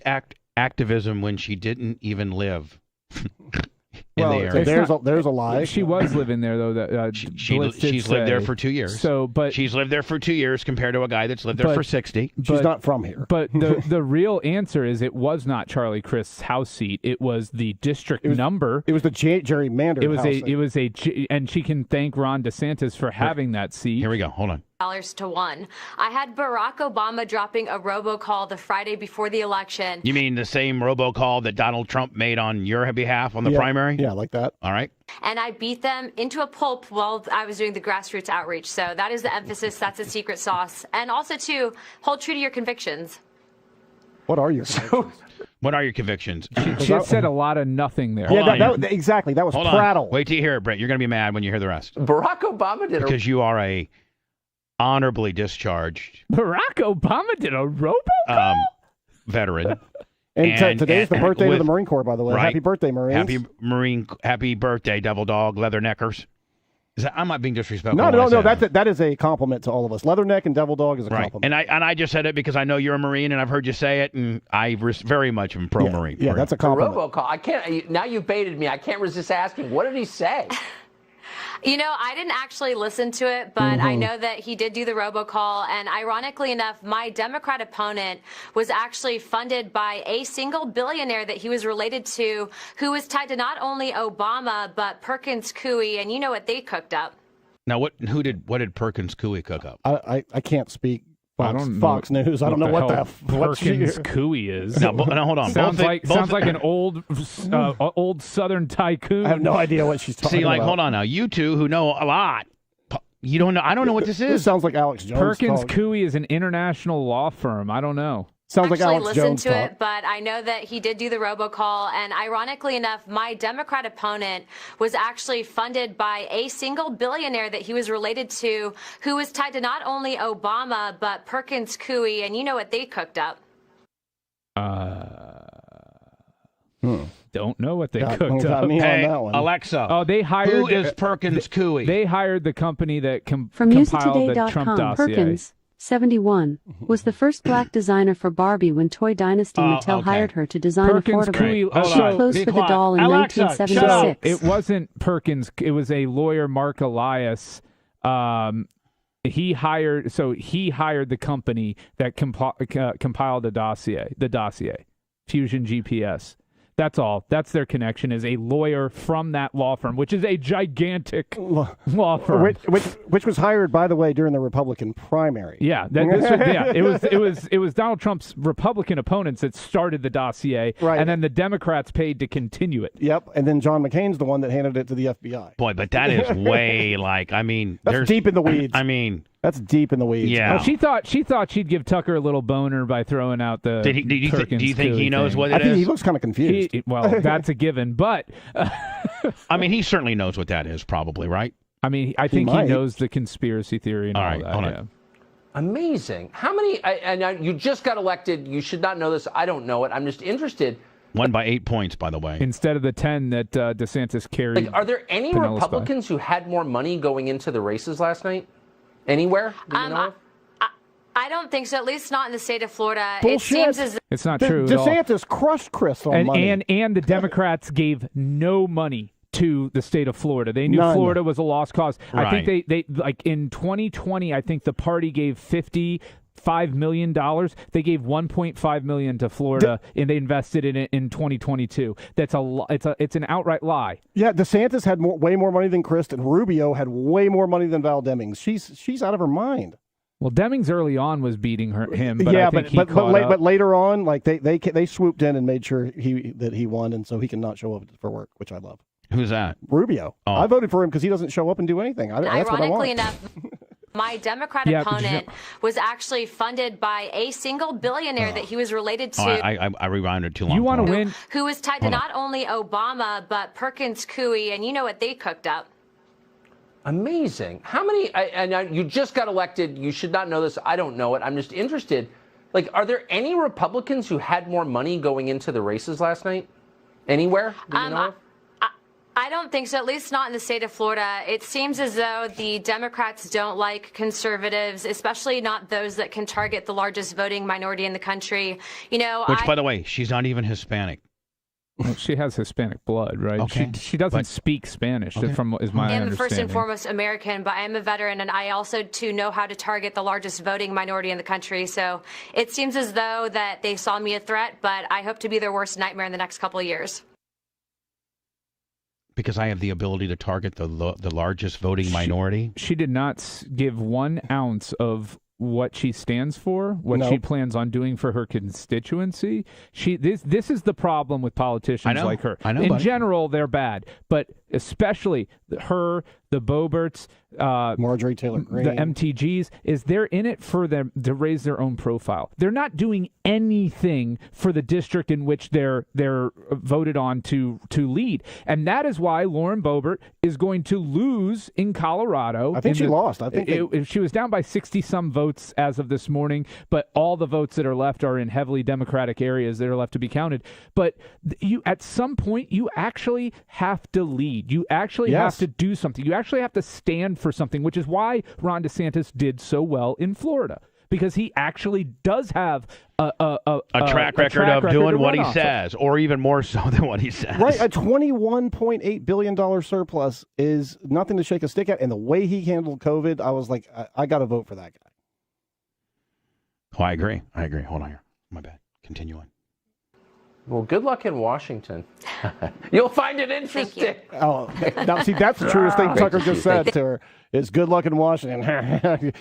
activism when she didn't even live.
Well, there's a lie.
She was living there though.
She's lived there for 2 years.
But
she's lived there for 2 years compared to a guy that's lived there for 60.
She's not from here.
But the real answer is it was not Charlie Crist's house seat. It was the district number.
It was the gerrymandered.
And she can thank Ron DeSantis for having that seat.
Here we go. Hold on.
To 1. I had Barack Obama dropping a robocall the Friday before the election.
You mean the same robocall that Donald Trump made on your behalf on the primary?
Yeah, like that.
All right.
And I beat them into a pulp while I was doing the grassroots outreach. So that is the emphasis. That's the secret sauce. And also, to hold true to your convictions.
What are your convictions?
What are your convictions?
She said a lot of nothing there.
Yeah, exactly. That was prattle.
Wait till you hear it, Brett. You're going to be mad when you hear the rest.
Barack Obama did
because you are a honorably discharged.
Barack Obama did a robocall?
Veteran.
And today's the birthday of the Marine Corps, by the way.
Right.
Happy birthday, Marines.
Happy birthday, Devil Dog, Leatherneckers. I'm not being disrespectful.
No. That is a compliment to all of us. Leatherneck and Devil Dog is a compliment.
And I just said it because I know you're a Marine and I've heard you say it, and I very much am pro-Marine.
Yeah, that's a compliment.
Robocall. I can't. Now you baited me. I can't resist asking. What did he say?
You know, I didn't actually listen to it, but I know that he did do the robocall. And ironically enough, my Democrat opponent was actually funded by a single billionaire that he was related to, who was tied to not only Obama, but Perkins Coie. And you know what they cooked up.
Now, what did Perkins Coie cook up?
I can't speak. Fox News.
I
don't know what the
Perkins Coie is.
Now, hold on.
Sounds like an old Southern tycoon.
I have no idea what she's talking about.
Hold on now. You two who know a lot, you don't know. I don't know what this is.
This sounds like Alex Jones.
Perkins Coie is an international law firm. I don't know.
Sounds like Alex Jones
to it, but I know that he did do the robocall. And ironically enough, my Democrat opponent was actually funded by a single billionaire that he was related to, who was tied to not only Obama, but Perkins Coie. And you know what they cooked up.
don't know what they cooked up.
Hey, Alexa.
Oh, they hired.
Who is Perkins Coie?
They hired the company that
From
compiled the Trump
newstoday.com,
dossier.
Perkins, 71, was the first black designer for Barbie when Toy Dynasty Mattel hired her to design
Perkins
affordable
Coie,
clothes for the doll in
Alexa,
1976.
It wasn't Perkins. It was a lawyer, Mark Elias. He hired the company that compiled the dossier, Fusion GPS. That's all. That's their connection, is a lawyer from that law firm, which is a gigantic law firm.
Which was hired, by the way, during the Republican primary.
Yeah, it was Donald Trump's Republican opponents that started the dossier,
right.
And then the Democrats paid to continue it.
Yep, and then John McCain's the one that handed it to the FBI.
Boy, but that is way
that's deep in the weeds. That's deep in the weeds.
Yeah.
Well, she thought she'd give Tucker a little boner by throwing out the.
Do you think he knows what it is?
I think he looks kind of confused.
Well, that's a given, but
he certainly knows what that is, probably, right?
I think he knows the conspiracy theory and all
right,
that.
hold
Yeah.
on.
Amazing. How many? And you just got elected. You should not know this. I don't know it. I'm just interested.
Won by 8 points, by the way.
Instead of the 10 that DeSantis carried.
Are there any
Pinellas
Republicans who had more money going into the races last night? Anywhere? Do you know?
I don't think so, at least not in the state of Florida.
Bullshit.
It seems as
It's not true
DeSantis crushed Chris on money.
And the Democrats gave no money to the state of Florida. They knew Florida was a lost cause.
Right.
I think they like in 2020, I think the party gave $55 million. They gave $1.5 million to Florida, and they invested in it in 2022. That's it's an outright lie.
Yeah, DeSantis had way more money than Chris, and Rubio had way more money than Val Demings. She's out of her mind.
Well, Demings early on was beating him, but
yeah,
I think
but later on, like they swooped in and made sure he won, and so he can not show up for work, which I love.
Who's that?
Rubio.
Oh.
I voted for him because he doesn't show up and do anything. That's what I want.
ironically enough, my Democrat opponent was actually funded by a single billionaire that he was related to.
I rewinded too long.
You want to win?
Who was tied to not only Obama, but Perkins Coie, and you know what they cooked up.
Amazing. How many? And you just got elected. You should not know this. I don't know it. I'm just interested. Like, are there any Republicans who had more money going into the races last night? Anywhere? Do you know?
I don't think so, at least not in the state of Florida. It seems as though the Democrats don't like conservatives, especially not those that can target the largest voting minority in the country.
Which, by the way, she's not even Hispanic.
Well, she has Hispanic blood, right?
Okay.
She doesn't speak Spanish, is my understanding.
I am first and foremost American, but I am a veteran, and I also, too, know how to target the largest voting minority in the country. So it seems as though that they saw me a threat, but I hope to be their worst nightmare in the next couple of years.
Because I have the ability to target the largest voting minority?
She did not give 1 ounce of what she stands for, what she plans on doing for her constituency. This is the problem with politicians like her. In general, they're bad, but especially her, the Boberts,
Marjorie Taylor Greene,
the MTGs, is they're in it for them to raise their own profile. They're not doing anything for the district in which they're voted on to lead, and that is why Lauren Boebert is going to lose in Colorado.
I think she lost. I think
she was down by 60-some votes as of this morning, but all the votes that are left are in heavily Democratic areas that are left to be counted. But at some point, you actually have to lead. You actually have to do something. You actually have to stand for something, which is why Ron DeSantis did so well in Florida, because he actually does have a
track record of doing what he says, or even more so than what he says.
Right, a $21.8 billion surplus is nothing to shake a stick at, and the way he handled COVID, I was like, I got to vote for that guy.
Oh, I agree. Hold on here. My bad. Continue on.
Well, good luck in Washington. You'll find it interesting.
Oh, now see, that's the truest thing Tucker just said to her. Is good luck in Washington.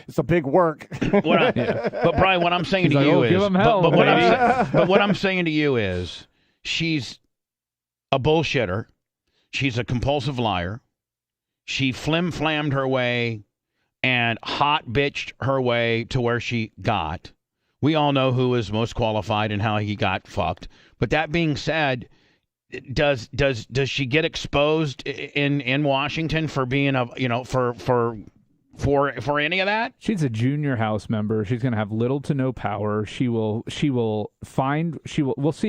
It's a big work.
But Brian, what I'm saying to you is,
give him hell,
but what I'm saying to you is, she's a bullshitter. She's a compulsive liar. She flim-flammed her way and hot bitched her way to where she got. We all know who is most qualified and how he got fucked. But that being said, does she get exposed in Washington for being for for any of that?
She's a junior House member. She's going to have little to no power. We'll see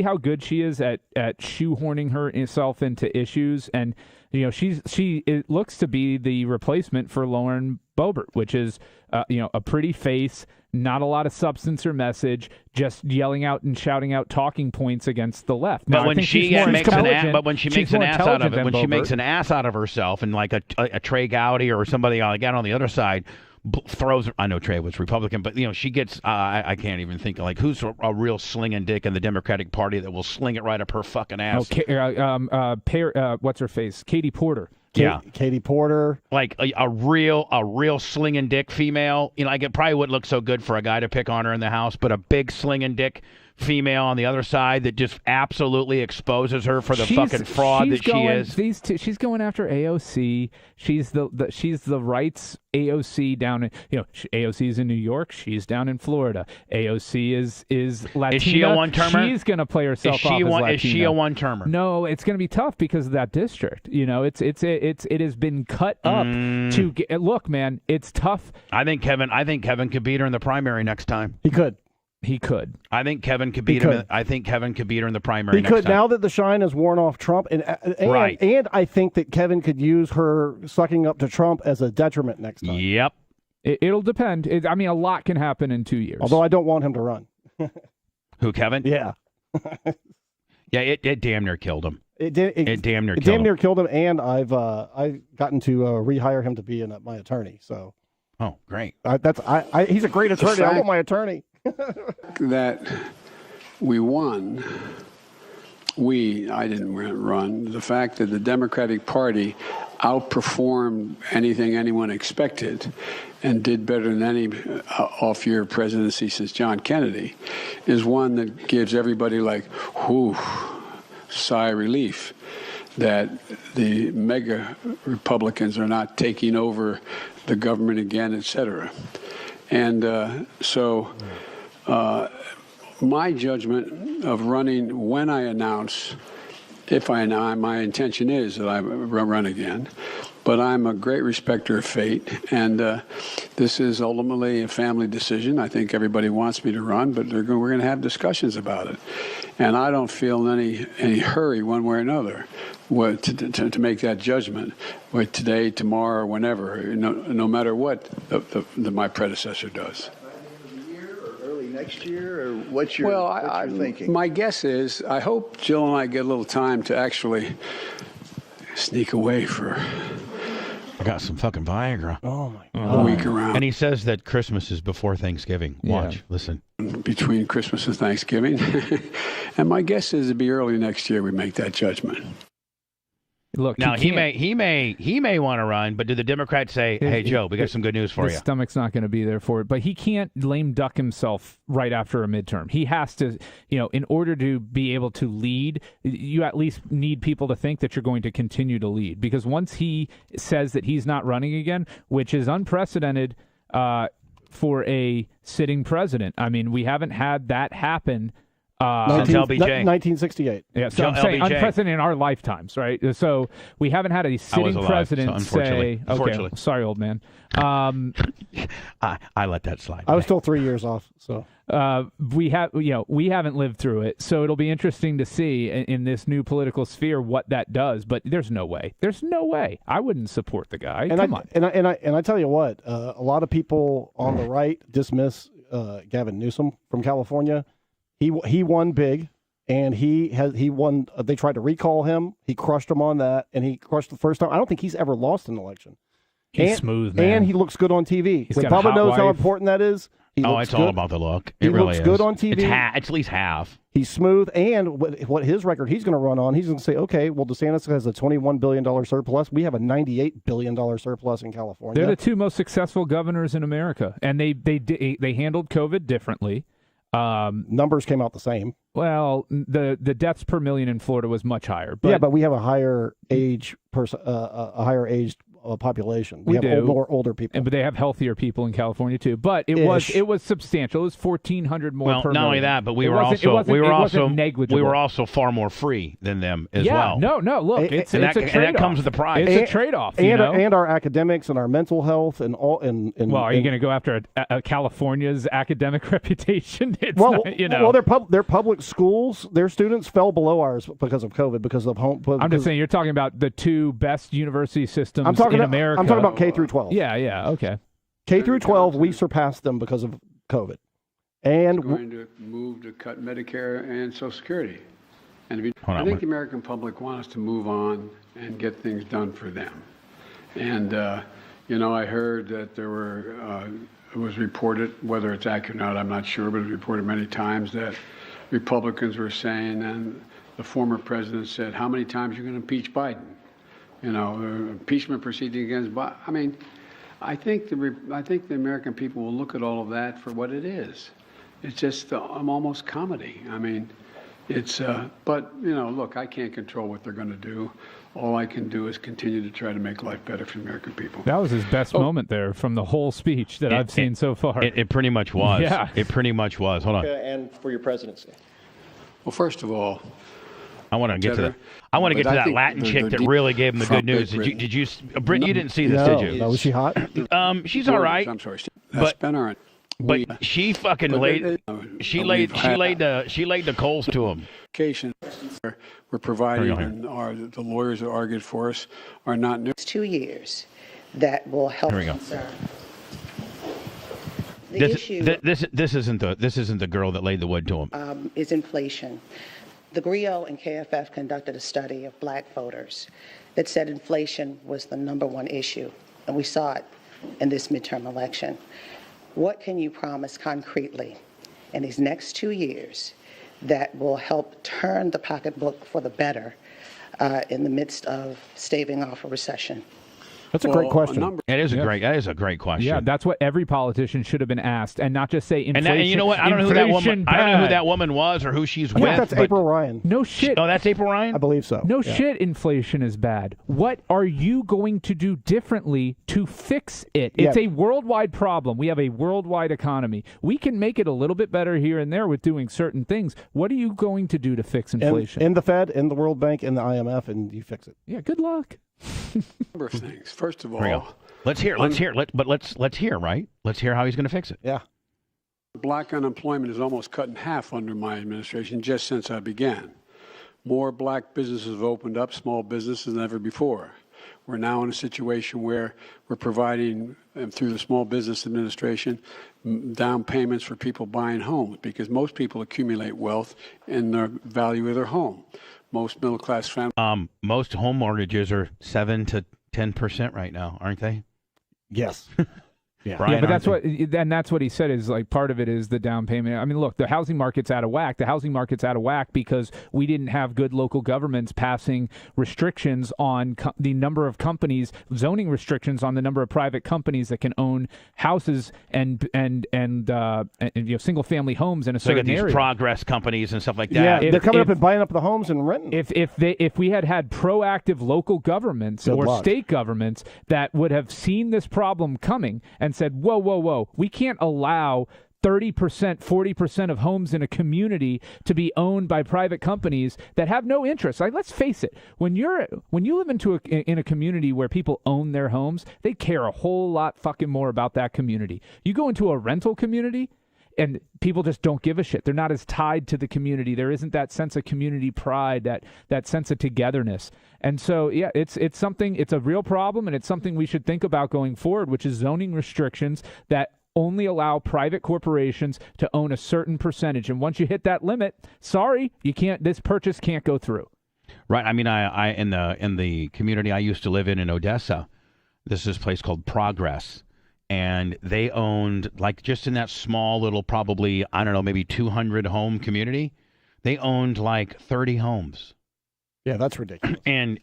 how good she is at shoehorning herself into issues. And it looks to be the replacement for Lauren Boebert, which is a pretty face, not a lot of substance or message, just yelling out and shouting out talking points against the left.
But when she makes an ass out of herself, and like a Trey Gowdy or somebody again on the other side throws. I know Trey was Republican, but she gets. I can't even think of who's a real slinging dick in the Democratic Party that will sling it right up her fucking ass.
What's her face? Katie Porter.
Katie Porter,
like a real slinging dick female. It probably wouldn't look so good for a guy to pick on her in the House, but a big slinging dick female on the other side that just absolutely exposes her for the fucking fraud that she is.
She's going after AOC. She's the rights AOC down in AOC is in New York. She's down in Florida. AOC is Latina.
Is she a one-termer?
She's going to play herself off as Latina.
Is she a one-termer?
No, it's going to be tough because of that district. It has been cut up to get. Look, man, it's tough.
I think Kevin could beat her in the primary next time.
He could.
I think Kevin could beat him. I think Kevin could beat her in the primary.
He could now that the shine has worn off Trump, and I think that Kevin could use her sucking up to Trump as a detriment next time.
Yep.
It'll depend. A lot can happen in 2 years.
Although I don't want him to run.
Who, Kevin?
Yeah.
Yeah, it damn near killed him. It damn near
killed him, and I've gotten to rehire him to be my attorney. So.
Oh, great.
He's a great attorney. I want my attorney.
That we won. I didn't run. The fact that the Democratic Party outperformed anything anyone expected and did better than any off-year presidency since John Kennedy is one that gives everybody sigh of relief that the mega Republicans are not taking over the government again, et cetera. And my judgment of running when I announce, my intention is that I run again, but I'm a great respecter of fate, and this is ultimately a family decision. I think everybody wants me to run, but we're going to have discussions about it, and I don't feel any hurry one way or another to make that judgment, today, tomorrow, or whenever, no matter what my predecessor does.
Next year, or what's your thinking?
My guess is, I hope Jill and I get a little time to actually sneak away for.
I got some fucking Viagra.
Oh my God!
A week around.
And he says that Christmas is before Thanksgiving. Watch, listen.
Between Christmas and Thanksgiving, and my guess is it'll be early next year we make that judgment.
Look,
now he may want to run, but do the Democrats say, "Hey Joe, we got some good news for you"?
His stomach's not going to be there for it, but he can't lame duck himself right after a midterm. He has to, in order to be able to lead, you at least need people to think that you're going to continue to lead. Because once he says that he's not running again, which is unprecedented for a sitting president. I mean, we haven't had that happen.
1968.
Yeah, so I'm saying unprecedented in our lifetimes, right? So we haven't had a sitting president say, "Okay, sorry, old man."
I let that slide.
I was still 3 years off, so
we haven't lived through it. So it'll be interesting to see in this new political sphere what that does. But there's no way. I wouldn't support the guy. Come on.
And I tell you what, a lot of people on the right dismiss Gavin Newsom from California. He won big, and he won. They tried to recall him. He crushed them on that, and he crushed the first time. I don't think he's ever lost an election.
He's smooth, man.
And he looks good on TV. When Bubba knows how important that is,
it's all about the look. It
really looks good on TV.
It's at least half.
He's smooth, and what his record he's going to run on, he's going to say, okay, well, DeSantis has a $21 billion surplus. We have a $98 billion surplus in California.
They're the two most successful governors in America, and they handled COVID differently.
Numbers came out the same.
Well, the deaths per million in Florida was much higher. But
yeah, but we have a higher age population.
We
have
do.
more older people,
but they have healthier people in California too. But it was substantial. It was 1,400 more.
Well,
per
not only
million.
that, but we were
negligible.
We were also far more free than them as well.
No. Look, it's a trade-off.
And that comes with the price.
It's a trade-off.
And our academics and our mental health and all.
Well, are you going to go after California's academic reputation?
Their public schools, their students fell below ours because of COVID, because of home.
I'm just saying, you're talking about the two best university systems in America.
I'm talking about K through 12.
Yeah, okay.
K through 12, we surpassed them because of COVID. And
we're going to move to cut Medicare and Social Security. And I think the American public want us to move on and get things done for them. And, I heard that there were, it was reported, whether it's accurate or not, I'm not sure, but it was reported many times that Republicans were saying, and the former president said, how many times are you going to impeach Biden? Impeachment proceeding against Biden. I mean, I think the American people will look at all of that for what it is. It's just almost comedy. I mean, it's but look, I can't control what they're going to do. All I can do is continue to try to make life better for the American people.
That was his best moment there from the whole speech that I've seen so far.
It pretty much was.
Yeah.
It pretty much was. Hold on.
And for your presidency.
Well, first of all,
I want to get to that. I want to get to that Latin chick that really gave him the good news. Did you, Britt? You didn't see this, did you?
No, was she hot?
She's all right.
I'm sorry,
but she fucking laid. She laid the coals to him.
We're providing, and the lawyers that argued for us are not new.
2 years that will help.
Here we go. This isn't the girl that laid the wood to him.
Is inflation. The GRIO and KFF conducted a study of black voters that said inflation was the #1 issue, and we saw it in this midterm election. What can you promise concretely in these next 2 years that will help turn the pocketbook for the better in the midst of staving off a recession?
That's a great question.
That is a great question.
Yeah, that's what every politician should have been asked, and not just say inflation.
And you know what? I don't know who that woman. I don't know who that woman was or who she's with.
That's April Ryan.
No shit.
Oh, that's April Ryan?
I believe so.
No shit. Inflation is bad. What are you going to do differently to fix it? It's a worldwide problem. We have a worldwide economy. We can make it a little bit better here and there with doing certain things. What are you going to do to fix inflation?
In the Fed, in the World Bank, in the IMF, and you fix it.
Yeah. Good luck.
Number of things. First of all,
let's hear, right? Let's hear how he's going to fix it.
Yeah.
Black unemployment is almost cut in half under my administration just since I began. More black businesses have opened up, small businesses, than ever before. We're now in a situation where we're providing, through the Small Business Administration, down payments for people buying homes, because most people accumulate wealth in the value of their home. Most middle-class families.
Most home mortgages are 7 to 10% right now, aren't they?
Yes.
Yeah, Brian, but that's what he said is like part of it is the down payment. I mean, look, the housing market's out of whack. The housing market's out of whack because we didn't have good local governments passing restrictions on the number of companies, zoning restrictions on the number of private companies that can own houses and single family homes in a certain area.
These progress companies and stuff like that.
Yeah, they're coming up and buying up the homes and renting.
If we had proactive local governments state governments that would have seen this problem coming and said, whoa, we can't allow 30%, 40% of homes in a community to be owned by private companies that have no interest. Like, let's face it, when you live in a community where people own their homes, they care a whole lot fucking more about that community. You go into a rental community, and people just don't give a shit. They're not as tied to the community. There isn't that sense of community pride, that sense of togetherness. And so, yeah, it's something, it's a real problem, and it's something we should think about going forward, which is zoning restrictions that only allow private corporations to own a certain percentage. And once you hit that limit, sorry, this purchase can't go through.
Right. I mean, I in the community I used to live in Odessa, this is a place called Progress. And they owned, like, just in that small little, probably, I don't know, maybe 200 home community, they owned like 30 homes.
Yeah, that's ridiculous.
And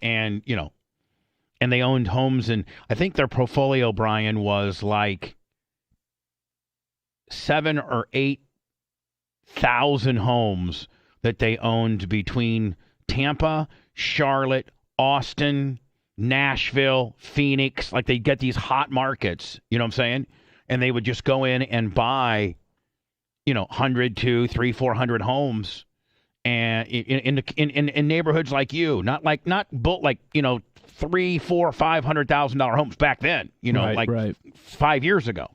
they owned homes, and I think their portfolio, Brian, was like 7,000 or 8,000 homes that they owned between Tampa, Charlotte, Austin, Nashville, Phoenix, like they'd get these hot markets, you know what I'm saying? And they would just go in and buy, 100, 200, 300, 400 homes, and in neighborhoods like you, not built like $300,000, $400,000, $500,000 homes back then, right. 5 years ago.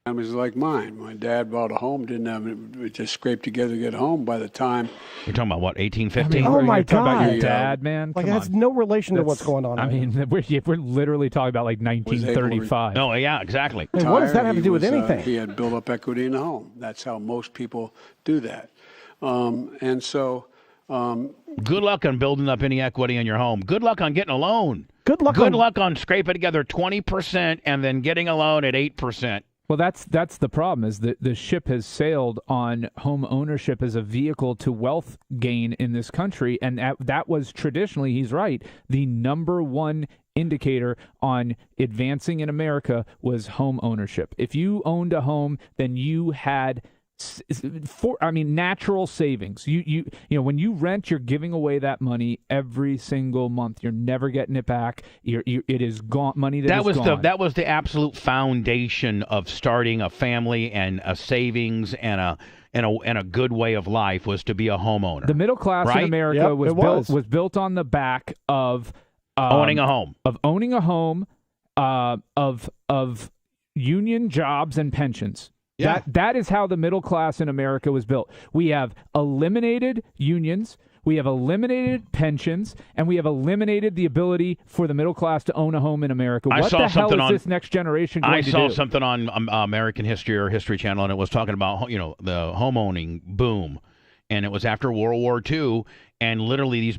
It was like mine. My dad bought a home, didn't have it, just scraped together to get home. By the time
you're talking about what, 1850?
Oh my
God! About your
God.
dad, man.
Like it has no relation to what's going on.
I mean, we're literally talking about like 1935.
Oh yeah, exactly.
And what does that have to do with anything?
He had built up equity in the home. That's how most people do that, and so.
Good luck on building up any equity in your home. Good luck on getting a loan.
Good luck
on scraping together 20% and then getting a loan at 8%.
Well, that's the problem, is that the ship has sailed on home ownership as a vehicle to wealth gain in this country, and that was traditionally, he's right, the number one indicator on advancing in America was home ownership. If you owned a home, then you had natural savings. You when you rent, you're giving away that money every single month. You're never getting it back. It is gone. Money that is gone.
That was the absolute foundation of starting a family and a savings and a good way of life, was to be a homeowner.
The middle class in America was built on the back of
owning a home,
of union jobs and pensions.
Yeah.
That is how the middle class in America was built. We have eliminated unions, we have eliminated pensions, and we have eliminated the ability for the middle class to own a home in America. What the hell is this next generation going to do?
I saw something on American History or History Channel, and it was talking about the home owning boom, and it was after World War II, and literally these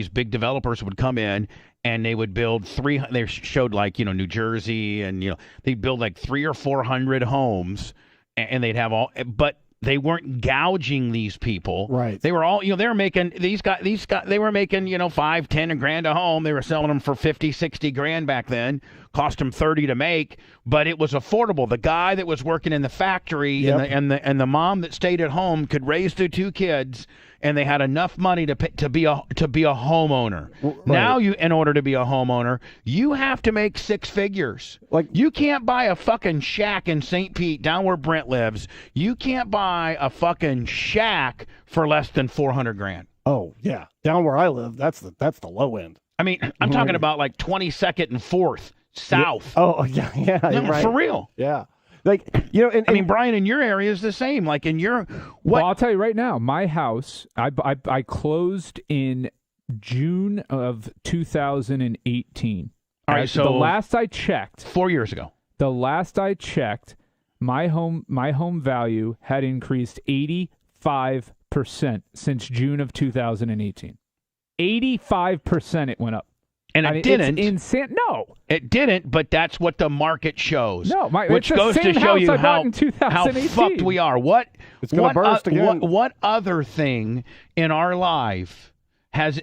big developers would come in. And they would build they showed like, New Jersey, and, they'd build like 300 or 400 homes, and they'd have but they weren't gouging these people.
Right.
They were all, they were making, these guys, they were making, $5, $10 grand a home. They were selling them for 50, 60 grand back then. Cost them 30 to make, but it was affordable. The guy that was working in the factory and the mom that stayed at home could raise their 2 kids, and they had enough money to be a homeowner. Right. Now in order to be a homeowner, you have to make 6 figures. Like, you can't buy a fucking shack in St. Pete, down where Brent lives. You can't buy a fucking shack for less than 400 grand.
Oh yeah, down where I live, that's the low end.
I mean, I'm talking about like 22nd and 4th. South.
Yeah. Oh, yeah,
no,
right.
For real.
Yeah. Like, and
Brian, in your area is the same. Like in your,
Well, I'll tell you right now, my house, I closed in June of 2018.
All right, so
the last I checked,
4 years ago.
The last I checked, my home value had increased 85% since June of 2018. 85% it went up.
And it didn't.
It's insane. No,
it didn't. But that's what the market shows.
No,
which goes to show you how fucked we are. What other thing in our life has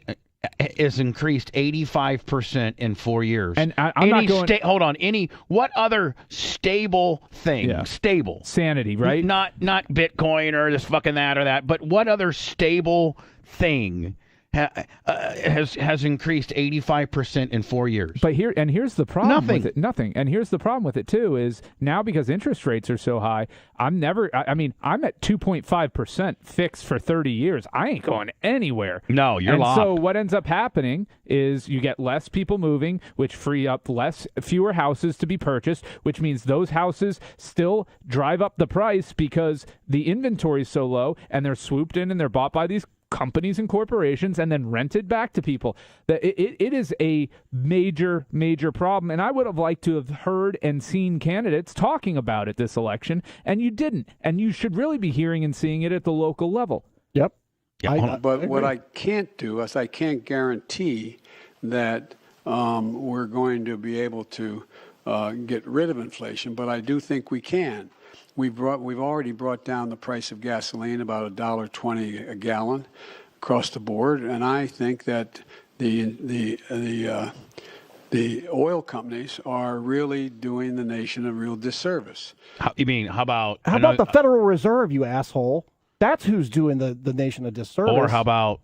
increased 85% in 4 years?
And I'm not going.
What other stable thing?
Yeah.
Stable
sanity, right?
Not Bitcoin or this fucking that or that. But what other stable thing has increased 85% in 4 years?
But here's the problem with it. Nothing. And here's the problem with it too, is now because interest rates are so high, I'm at 2.5% fixed for 30 years. I ain't going anywhere.
No, you're locked.
So what ends up happening is you get less people moving, which free up fewer houses to be purchased, which means those houses still drive up the price because the inventory is so low, and they're swooped in and they're bought by these companies and corporations and then rented back to people. It is a major, major problem. And I would have liked to have heard and seen candidates talking about it this election, and you didn't. And you should really be hearing and seeing it at the local level.
Yep.
But what I can't do is I can't guarantee that we're going to be able to get rid of inflation, but I do think we can. We've already brought down the price of gasoline about $1.20 a gallon across the board, and I think that the oil companies are really doing the nation a real disservice.
How about
the Federal Reserve, you asshole? That's who's doing the nation a disservice.
Or how about,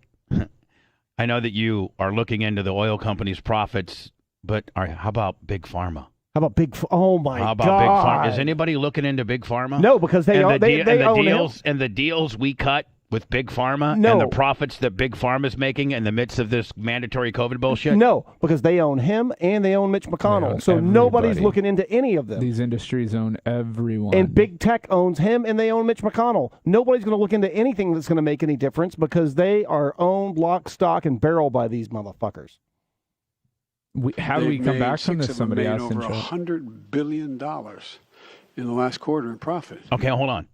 I know that you are looking into the oil companies' profits But how about Big Pharma?
How about oh my God!
How about Big Pharma? Is anybody looking into Big Pharma?
No, because they own
deals and the deals we cut with Big Pharma and the profits that Big Pharma is making in the midst of this mandatory COVID bullshit.
No, because they own him and they own Mitch McConnell. So nobody's looking into any of them.
These industries own everyone.
And big tech owns him and they own Mitch McConnell. Nobody's going to look into anything that's going to make any difference because they are owned lock, stock, and barrel by these motherfuckers.
How do we come back from this? Somebody asked
over $100 billion in the last quarter in profit.
Okay, hold on.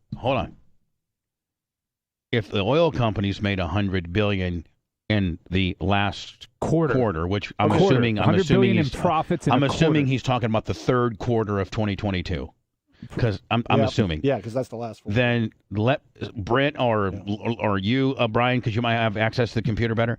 If the oil companies made $100 billion in the last quarter, which I'm assuming
he's profits.
I'm assuming he's talking about the third quarter of 2022. Because I'm assuming.
Yeah, because that's the last one.
Then let Brent or you, Brian, because you might have access to the computer better.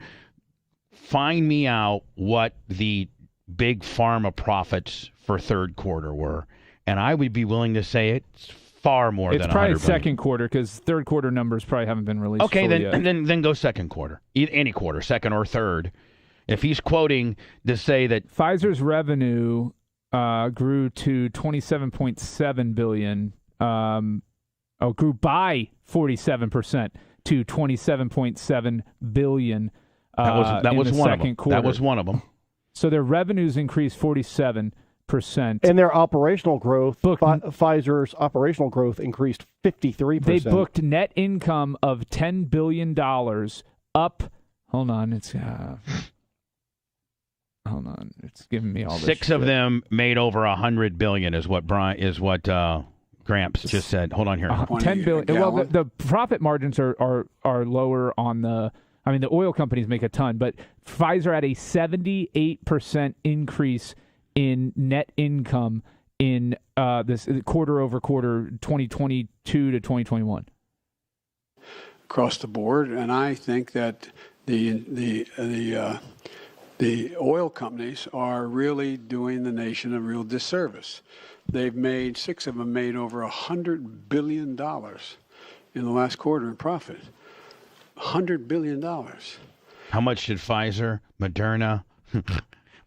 Find me out what the Big Pharma profits for third quarter were, and I would be willing to say it's far more than $100 billion.
It's probably second quarter because third quarter numbers probably haven't been released.
Okay, then go second quarter, any quarter, second or third. If he's quoting to say that
Pfizer's revenue grew to $27.7 billion, grew by 47% to $27.7 billion.
That was one of them.
Quarter.
That was one of them.
So their revenues increased 47%.
And their operational growth, Pfizer's operational growth increased 53%.
They booked net income of $10 billion up. Hold on, it's giving me all this.
Six of them made over $100 billion, is what Gramps just said. Hold on here.
$10 billion. Well, the profit margins are lower on the. I mean, the oil companies make a ton, but Pfizer had a 78% increase in net income in this quarter over quarter 2022 to 2021
across the board. And I think that the oil companies are really doing the nation a real disservice. Six of them made over $100 billion in the last quarter in profit. $100 billion.
How much did Pfizer, Moderna?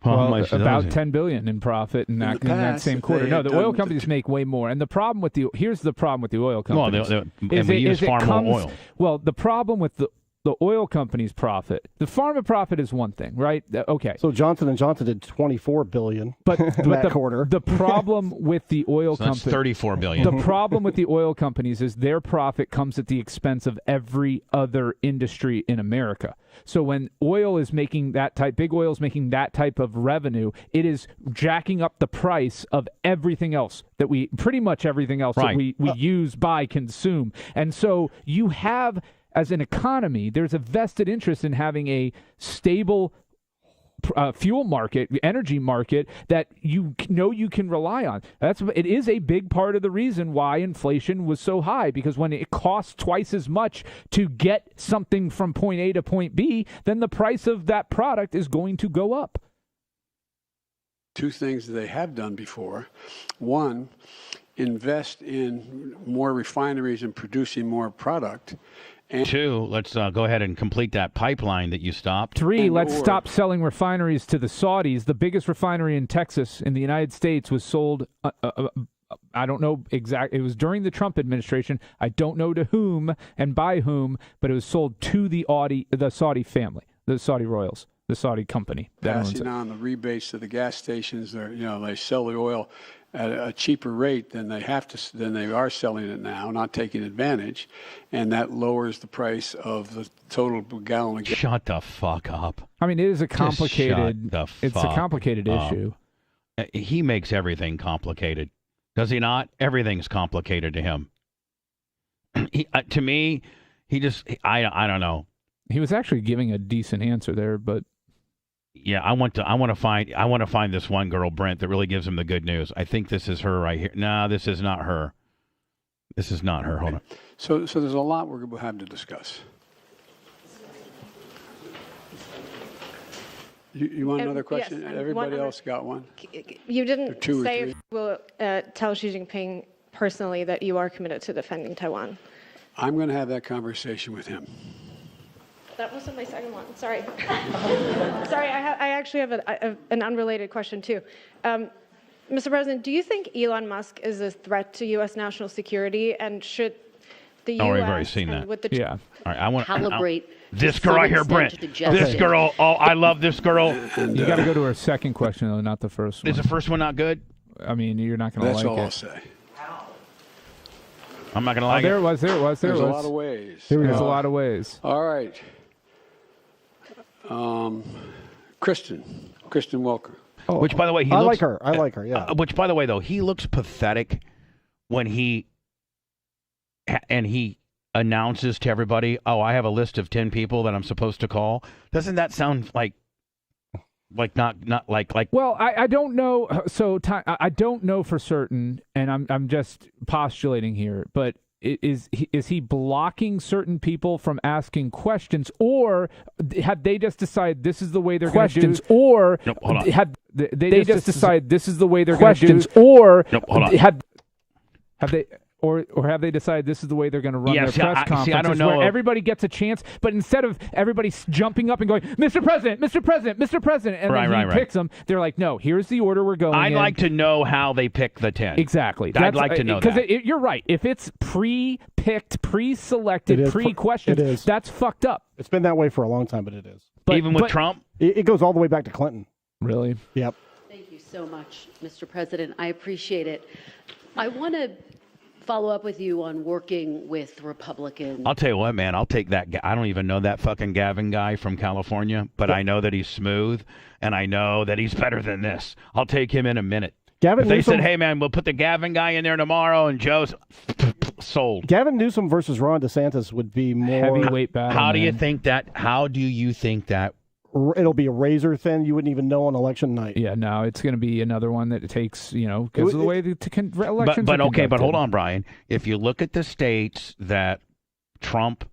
About $10 billion in profit in that same quarter. No, the oil companies make way more. And here's the problem with the oil companies.
Well, they use far more oil.
Well, the problem with the oil companies' profit, the pharma profit is one thing, right? Okay.
So Johnson & Johnson did $24 billion in that quarter.
The problem with the oil companies...
That's $34 billion.
The problem with the oil companies is their profit comes at the expense of every other industry in America. So when oil is making big oil is making that type of revenue, it is jacking up the price of everything else that pretty much everything else that we use, buy, consume. And so you have... As an economy, there's a vested interest in having a stable fuel market, energy market that you can rely on. It is a big part of the reason why inflation was so high, because when it costs twice as much to get something from point A to point B, then the price of that product is going to go up.
Two things that they have done before. One, invest in more refineries and producing more product.
And 2, let's go ahead and complete that pipeline that you stopped.
3, let's stop selling refineries to the Saudis. The biggest refinery in Texas in the United States was sold, I don't know exactly, it was during the Trump administration. I don't know to whom and by whom, but it was sold to the Saudi family, the Saudi royals, the Saudi company.
Passing on the rebates to the gas stations, they sell the oil at a cheaper rate than they are selling it now, not taking advantage, and that lowers the price of the total gallon of gas.
Shut the fuck up.
I mean, it is a complicated issue.
He makes everything complicated. Does he not? Everything's complicated to him. To me, I don't know.
He was actually giving a decent answer there, but
yeah, I want to find this one girl, Brent, that really gives him the good news. I think this is her right here. No, this is not her. This is not her. Hold on.
So there's a lot we're going to have to discuss. You want another question?
Yes,
everybody else got one?
You didn't say if you will tell Xi Jinping personally that you are committed to defending Taiwan.
I'm going to have that conversation with him.
That wasn't my second one. Sorry. Sorry, I actually have an unrelated question, too. Mr. President, do you think Elon Musk is a threat to U.S. national security, and should the U.S.
we've already seen that.
With the
All right, I want
calibrate
this girl right here, Brent. This girl. Oh, I love this girl.
You got to go to her second question, though, not the first one.
Is the first one not good?
I mean, you're not going to like it.
That's all I'll say.
I'm not going to like it.
There it was.
There's a lot of ways.
There's a lot of ways.
All right. Kristen Welker.
Oh,
which, by the way,
I like her. I like her, yeah.
Which, by the way, though, he looks pathetic when he announces to everybody, "Oh, I have a list of 10 people that I'm supposed to call." Doesn't that sound like not like?
Well, I don't know. So I don't know for certain, and I'm just postulating here. But is he blocking certain people from asking questions, or have they just decided this is the way they're going to do? Or
nope, hold on.
have they just decided this is the way they're going to do?
Or nope, hold on.
Have they? Or have they decided this is the way they're going to run their press conferences?
I don't know.
Where everybody gets a chance, but instead of everybody jumping up and going, "Mr. President, Mr. President, Mr. President," and then he picks them, they're like, "No, here's the order we're going."
I'd like to know how they pick the 10.
Exactly.
I'd like to know that.
Because you're right. If it's pre-picked, pre-selected, pre-questioned, that's fucked up.
It's been that way for a long time, but it is.
Even with Trump?
It goes all the way back to Clinton.
Really?
Yep.
Thank you so much, Mr. President. I appreciate it. I want to follow up with you on working with Republicans.
I'll tell you what, man. I'll take that. I don't even know that fucking Gavin guy from California, but I know that he's smooth, and I know that he's better than this. I'll take him in a minute. If they said, "Hey, man, we'll put the Gavin guy in there tomorrow," and Joe's sold.
Gavin Newsom versus Ron DeSantis would be more
heavyweight battle.
How do you think that? How do you think that?
It'll be a razor thin. You wouldn't even know on election night.
Yeah, no, it's going to be another one that it takes, because of the way the elections
But
are
okay, but
conducted.
hold on, Brian. If you look at the states that Trump,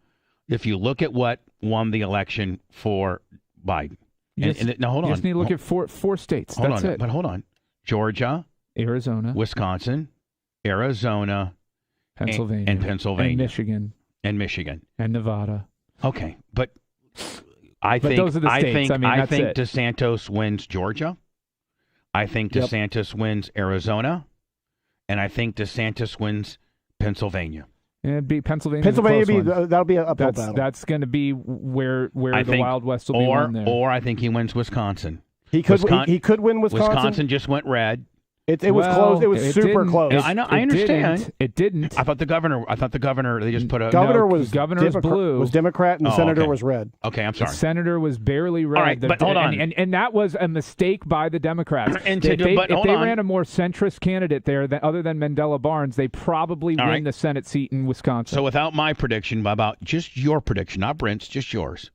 if you look at what won the election for Biden, now hold on.
You just need to look at four states. That's it.
But hold on. Georgia,
Arizona,
Wisconsin, Arizona,
Pennsylvania,
and Pennsylvania,
and Michigan, and Nevada.
Okay, but I think
those are the states.
I think DeSantis wins Georgia. I think DeSantis wins Arizona, and I think DeSantis wins Pennsylvania.
Yeah, it'd be Pennsylvania.
That'll be an uphill battle.
That's going to be where the Wild West will be won there.
Or I think he wins Wisconsin.
He could win Wisconsin.
Wisconsin just went red.
It was close. It was super close.
I know. I understand.
It didn't.
I thought the governor. They just put a
governor
was blue.
Was Democrat and the senator was red.
Okay, I'm sorry.
The senator was barely red.
All right, but hold on.
And that was a mistake by the Democrats.
If
they ran a more centrist candidate there, other than Mandela Barnes, they probably win the Senate seat in Wisconsin.
So without my prediction, about just your prediction, not Brent's, just yours.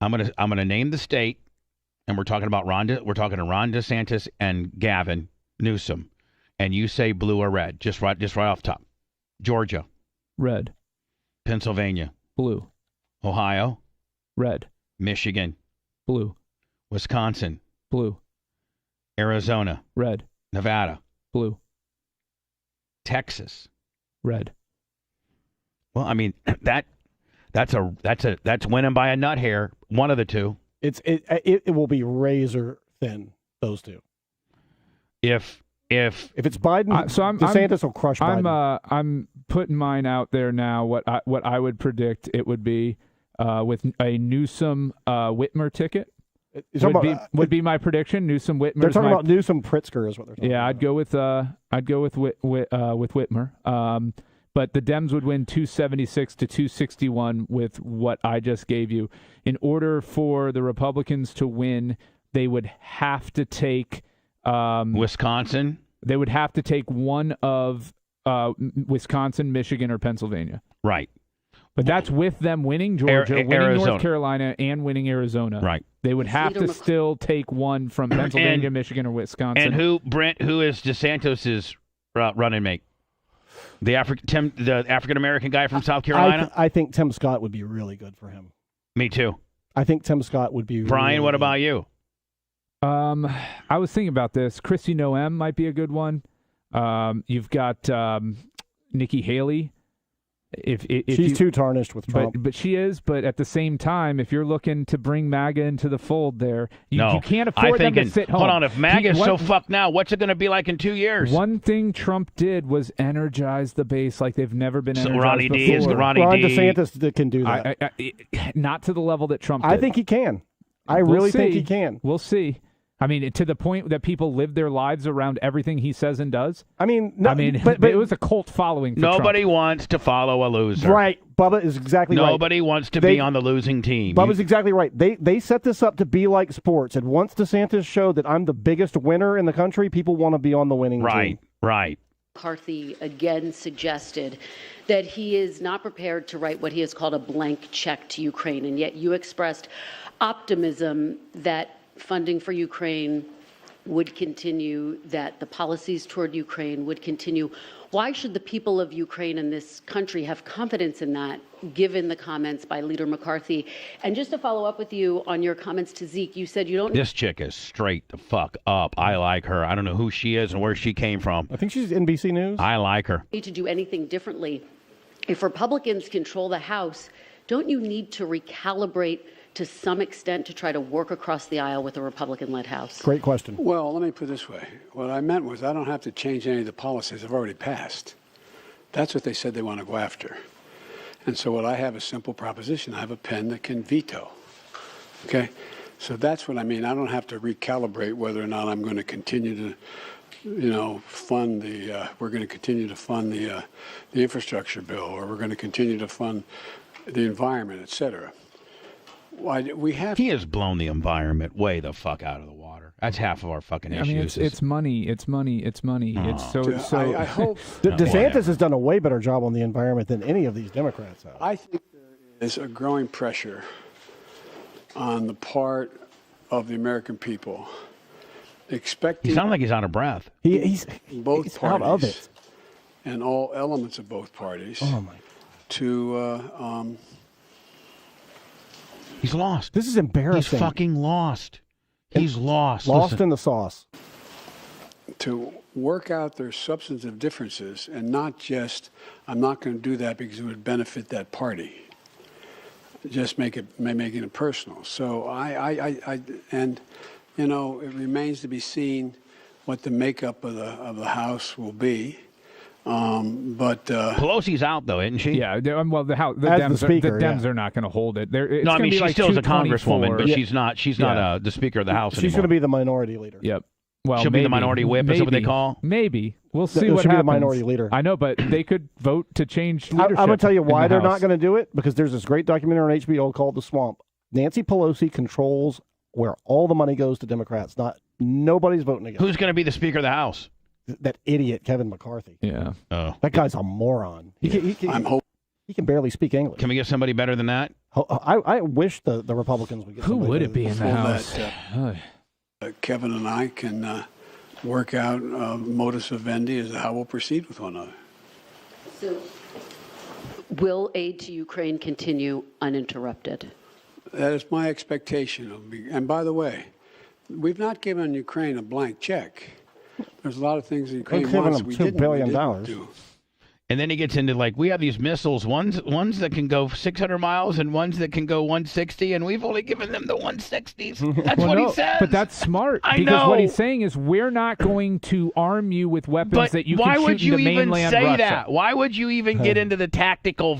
I'm gonna name the state, and we're talking about we're talking to Ron DeSantis and Gavin Newsom, and you say blue or red, just right off top. Georgia,
red.
Pennsylvania,
blue.
Ohio,
red.
Michigan,
blue.
Wisconsin,
blue.
Arizona,
red.
Nevada,
blue.
Texas,
red.
Well, I mean that's winning by a nut hair. One of the two.
It will be razor thin. Those two. If it's Biden, DeSantis will crush Biden.
I'm putting mine out there now. What I would predict it would be with a Newsom Whitmer ticket. Would be my prediction. Newsom Whitmer.
They're talking about Newsom Pritzker is what they're talking about.
Yeah, I'd go with Whitmer. But the Dems would win 276 to 261 with what I just gave you. In order for the Republicans to win, they would have to take
Wisconsin.
They would have to take one of Wisconsin, Michigan, or Pennsylvania.
Right.
But that's with them winning Georgia, winning
Arizona.
North Carolina, and winning Arizona.
Right.
They would have to still take one from Pennsylvania, Michigan, or Wisconsin.
And who is DeSantis' running mate? The African American guy from South Carolina?
I think Tim Scott would be really good for him.
Me too.
I think Tim Scott would be
Brian, what about you?
I was thinking about this. Kristi Noem might be a good one. You've got Nikki Haley. If
she's too tarnished with Trump.
But she is. But at the same time, if you're looking to bring MAGA into the fold there, you can't afford them to sit home.
Hold on, if MAGA is so fucked now, what's it going to be like in 2 years?
One thing Trump did was energize the base like they've never been energized
Ronnie
before.
D is the Ronnie
Ron
D.
DeSantis can do that.
Not to the level that Trump did.
I think he can. I really think he can.
We'll see. I mean, to the point that people live their lives around everything he says and does.
But
it was a cult following for
Nobody
Trump.
wants to follow a loser.
Right. Bubba is exactly right.
Nobody wants to be on the losing team.
Bubba's exactly right. They set this up to be like sports. And once DeSantis showed that I'm the biggest winner in the country, people want to be on the winning team.
Right.
McCarthy again suggested that he is not prepared to write what he has called a blank check to Ukraine. And yet you expressed optimism that funding for Ukraine would continue, that the policies toward Ukraine would continue. Why should the people of Ukraine and this country have confidence in that, given the comments by Leader McCarthy? And just to follow up with you on your comments to Zeke, you said you don't...
This chick is straight the fuck up. I like her. I don't know who she is and where she came from.
I think she's NBC News.
I like her.
...need to do anything differently. If Republicans control the House, don't you need to recalibrate to some extent to try to work across the aisle with a Republican-led House?
Great question.
Well, let me put it this way. What I meant was I don't have to change any of the policies I've already passed. That's what they said they want to go after. And so what I have is a simple proposition. I have a pen that can veto. Okay? So that's what I mean. I don't have to recalibrate whether or not I'm going to continue to fund we're going to continue to fund the infrastructure bill, or we're going to continue to fund the environment, et cetera. He
has blown the environment way the fuck out of the water. That's half of our fucking issues.
I mean, it's money. It's money. It's money.
Oh.
It's so.
I hope
DeSantis has done a way better job on the environment than any of these Democrats have.
I think there is a growing pressure on the part of the American people, expecting.
He sounds like he's out of breath.
He's
parties
out of it,
and all elements of both parties.
Oh my!
To
He's lost.
This is embarrassing.
He's fucking lost. He's lost.
Lost in the sauce.
To work out their substantive differences and not just, I'm not going to do that because it would benefit that party. Just making it personal. So it remains to be seen what the makeup of the House will be. But
Pelosi's out though, isn't she?
Yeah. Well, the Dems are not going to hold it.
No, I mean she still is a congresswoman, but she's not. She's not the Speaker of the House
She's going to be the minority leader.
Yep. Well,
she'll be the minority whip. Is that what they call?
Maybe we'll see what
happens. She'll be the minority leader.
I know, but they could vote to change leadership.
I'm going to tell you why they're not going to do it, because there's this great documentary on HBO called The Swamp. Nancy Pelosi controls where all the money goes to Democrats. Nobody's voting against.
Who's going to be the Speaker of the House?
That idiot Kevin McCarthy.
Yeah.
Oh.
That guy's a moron. He can barely speak English.
Can we get somebody better than that?
I wish the Republicans would get.
Who would it be in the House?
Kevin and I can work out modus vivendi as to how we'll proceed with one another.
So, will aid to Ukraine continue uninterrupted?
That is my expectation. And by the way, we've not given Ukraine a blank check. There's a lot of things that Ukraine wants we didn't do.
And then he gets into we have these missiles, ones that can go 600 miles and ones that can go 160, and we've only given them the 160s. That's what he says.
But that's smart.
I
because
know.
What he's saying is we're not going to arm you with weapons that you can shoot into mainland Russia.
Why would you even say that? Why would you even get into the tactical?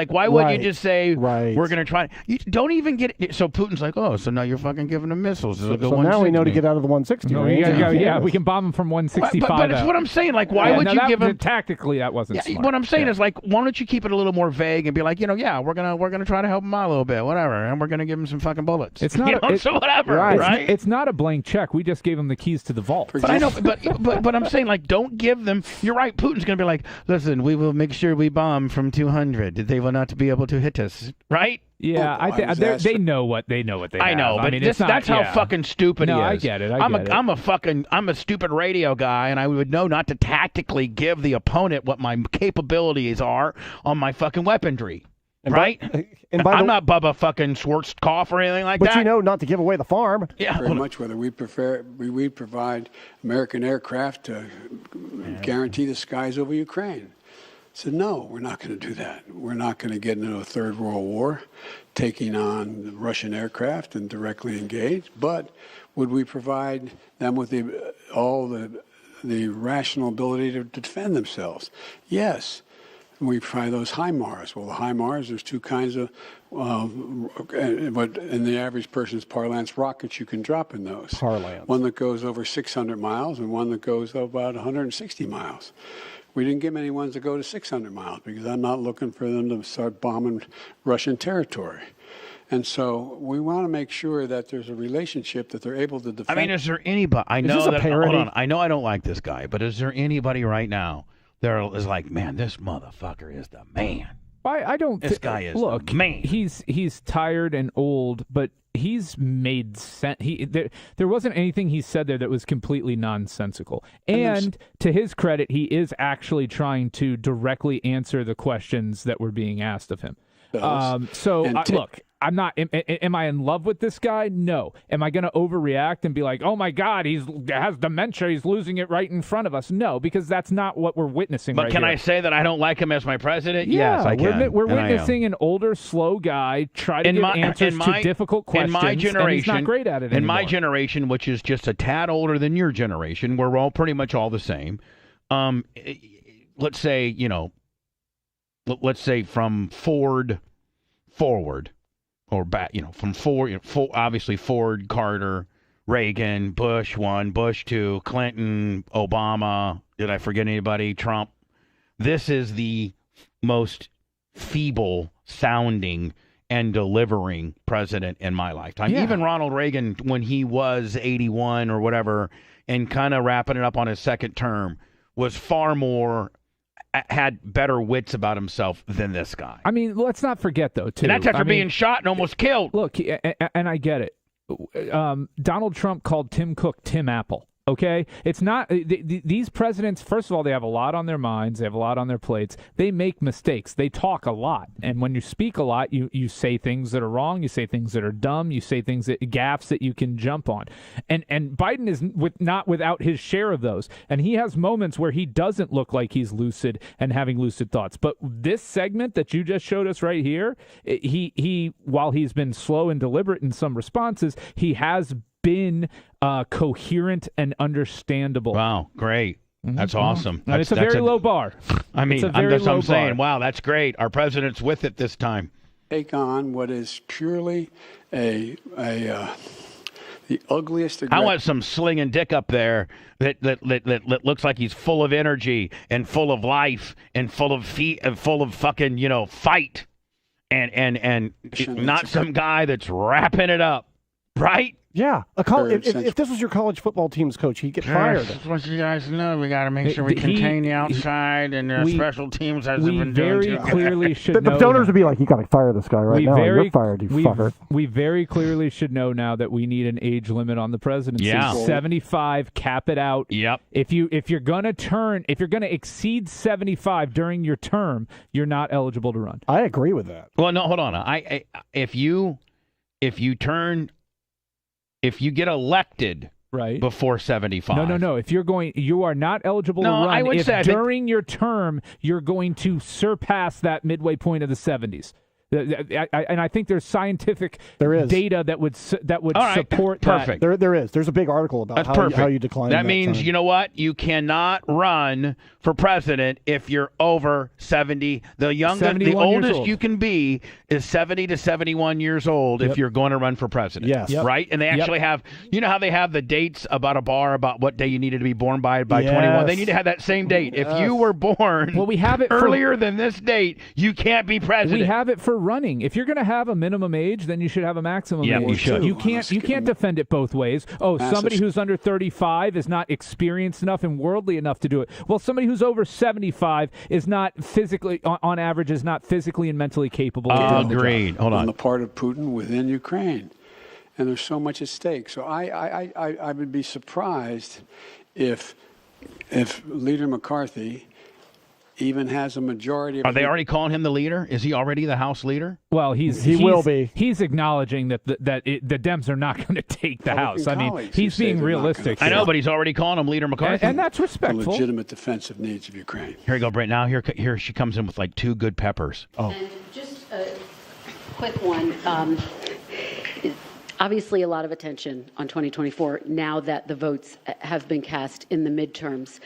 Why would you just say we're going to try? You don't even get it. So Putin's like, oh, so now you're fucking giving them missiles.
So now we know to get out of the 160.
No, yeah, we can bomb them from 165.
But it's what I'm saying. Why would you give them
tactically? That wasn't smart.
What I'm saying is why don't you keep it a little more vague and be like, we're gonna try to help them out a little bit, whatever, and we're gonna give them some fucking bullets.
It's not
so whatever, right?
It's not a blank check. We just gave them the keys to the vault.
But I know, but I'm saying don't give them. You're right. Putin's gonna be like, listen, we will make sure we bomb from 200. They will not be able to hit us, right?
Yeah, I think they know what they have.
I know, but that's how fucking stupid he is.
I get it.
I'm a stupid radio guy, and I would know not to tactically give the opponent what my capabilities are on my fucking weaponry. Right? I'm not Bubba fucking Schwarzkopf or anything like that.
But not to give away the farm.
Yeah. Very much whether we provide American aircraft to guarantee the skies over Ukraine. said, no, we're not going to do that. We're not going to get into a third world war, taking on the Russian aircraft and directly engage. But would we provide them with all the rational ability to defend themselves? Yes. We try those HIMARS. Well, the HIMARS, there's two kinds of, but in the average person's parlance, rockets you can drop in those.
Parlance.
One that goes over 600 miles and one that goes about 160 miles. We didn't get many ones that go to 600 miles because I'm not looking for them to start bombing Russian territory. And so we want to make sure that there's a relationship that they're able to defend.
I mean, is there anybody? I know that. Hold on. I know I don't like this guy, but is there anybody right now that is like, man, this motherfucker is the man?
I don't.
This guy is
look,
the man.
He's tired and old, but he's made sense. There wasn't anything he said there that was completely nonsensical. And to his credit, he is actually trying to directly answer the questions that were being asked of him. Look, I'm not. Am I in love with this guy? No. Am I going to overreact and be like, "Oh my God, he has dementia. He's losing it right in front of us"? No, because that's not what we're witnessing.
But can I say that I don't like him as my president?
Yeah,
yes, I can.
We're witnessing an older, slow guy try to give answers to difficult questions.
In my generation,
and he's not great at it anymore.
In my generation, which is just a tad older than your generation, we're all pretty much all the same. Let's say from Ford forward. Or back, from Ford, obviously Ford, Carter, Reagan, Bush 1, Bush 2, Clinton, Obama. Did I forget anybody? Trump. This is the most feeble sounding and delivering president in my lifetime. Yeah. Even Ronald Reagan, when he was 81 or whatever, and kind of wrapping it up on his second term, was far more. Had better wits about himself than this guy.
I mean, let's not forget, though, too.
And that's after being shot and almost killed.
Look, and I get it. Donald Trump called Tim Cook Tim Apple. Okay? It's not these presidents, first of all, they have a lot on their minds. They have a lot on their plates. They make mistakes. They talk a lot. And when you speak a lot, you say things that are wrong. You say things that are dumb. You say things gaffes that you can jump on. And Biden is not without his share of those. And he has moments where he doesn't look like he's lucid and having lucid thoughts. But this segment that you just showed us right here, he while he's been slow and deliberate in some responses, he has been coherent and understandable.
Wow, great. That's awesome.
And it's a very low bar.
I mean, I'm saying, wow, that's great. Our president's with it this time.
Take on what is purely the ugliest.
I want some slinging dick up there that looks like he's full of energy and full of life and full of feet and full of fucking fight and not some guy that's wrapping it up, right?
Yeah, if this was your college football team's coach, he'd get fired.
That's what you guys know. We got to make sure we contain the outside and special teams as
we
have been
very
doing.
Clearly should know.
The donors would be like, "You got to fire this guy right now. You're fired, you fucker."
We very clearly should know now that we need an age limit on the presidency.
Yeah.
75, cap it out.
Yep.
If you're gonna exceed 75 during your term, you're not eligible to run.
I agree with that.
Well, no, hold on. If you get elected before 75.
No. You are not eligible to run
I would say
during your term you're going to surpass that midway point of the 70s. And I think there's scientific data that would support
perfect.
that.
There is. There's a big article about how you decline.
That means time. You know what? You cannot run for president if you're over 70. The oldest you can be is 70 to 71 years old if you're going to run for president.
Yes. Yep.
Right? And they actually have, you know how they have the dates about a bar about what day you needed to be born by 21? They need to have that same date. If you were born
we have it
earlier than this date, you can't be president.
We have it for running. If you're going to have a minimum age, then you should have a maximum age.
You should.
You can't defend it both ways. Oh, somebody who's under 35 is not experienced enough and worldly enough to do it. Well, somebody who's over 75 is not physically, on average, is not physically and mentally capable of doing the job.
Hold on.
On the part of Putin within Ukraine. And there's so much at stake. So I would be surprised if Leader McCarthy even has a majority of
Are they already calling him the leader? Is he already the House leader?
Well, he
will be.
He's acknowledging that the Dems are not going to take the House. I mean, he's being realistic.
I know, but he's already calling him Leader McCarthy.
And that's respectful.
The legitimate defensive needs of Ukraine.
Here you go, Brent. Now here she comes in with like 2 good peppers. Oh.
And just a quick one. Obviously, a lot of attention on 2024 now that the votes have been cast in the midterms.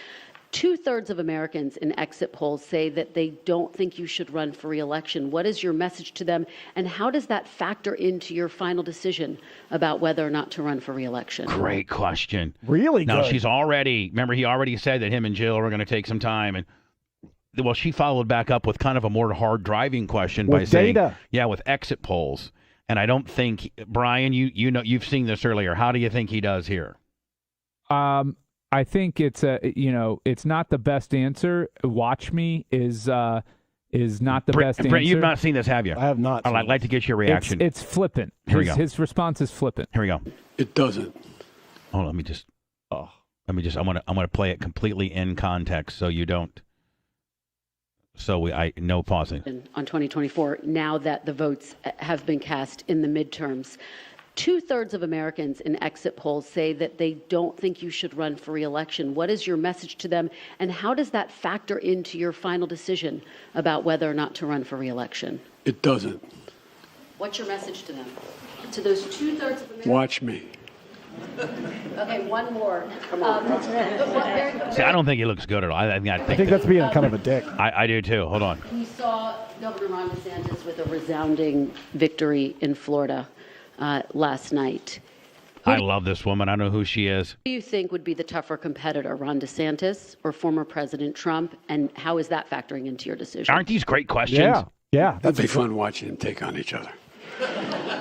2/3 of Americans in exit polls say that they don't think you should run for re-election. What is your message to them, and how does that factor into your final decision about whether or not to run for re-election?
Great question.
Really
Now,
good.
she's already, remember, he already said that him and Jill are going to take some time. And, well, she followed back up with kind of a more hard driving question by saying,
data.
yeah, with exit polls. And I don't think, Brian, you know, you've seen this earlier. How do you think he does here?
I think it's it's not the best answer. Watch me is not the best answer.
Brent, you've not seen this, have you?
I have not.
I'd like to get your reaction.
It's flippant.
Here we go.
His response is flippant.
Here we go.
It doesn't.
Oh, let me just. I want to play it completely in context, so you don't. So no pausing.
On 2024, now that the votes have been cast in the midterms, 2/3 of Americans in exit polls say that they don't think you should run for re-election. What is your message to them, and how does that factor into your final decision about whether or not to run for re-election?
It doesn't.
What's your message to them? To those 2/3 of Americans?
Watch me.
Okay, one more. Come on.
See, I don't think he looks good at all. I think
that's being kind of a dick.
I do too. Hold on.
We saw Governor Ron DeSantis with a resounding victory in Florida last night.
I love this woman. I know who she is.
Who do you think would be the tougher competitor, Ron DeSantis or former President Trump? And how is that factoring into your decision?
Aren't these great questions?
Yeah.
That'd be fun watching them take on each other.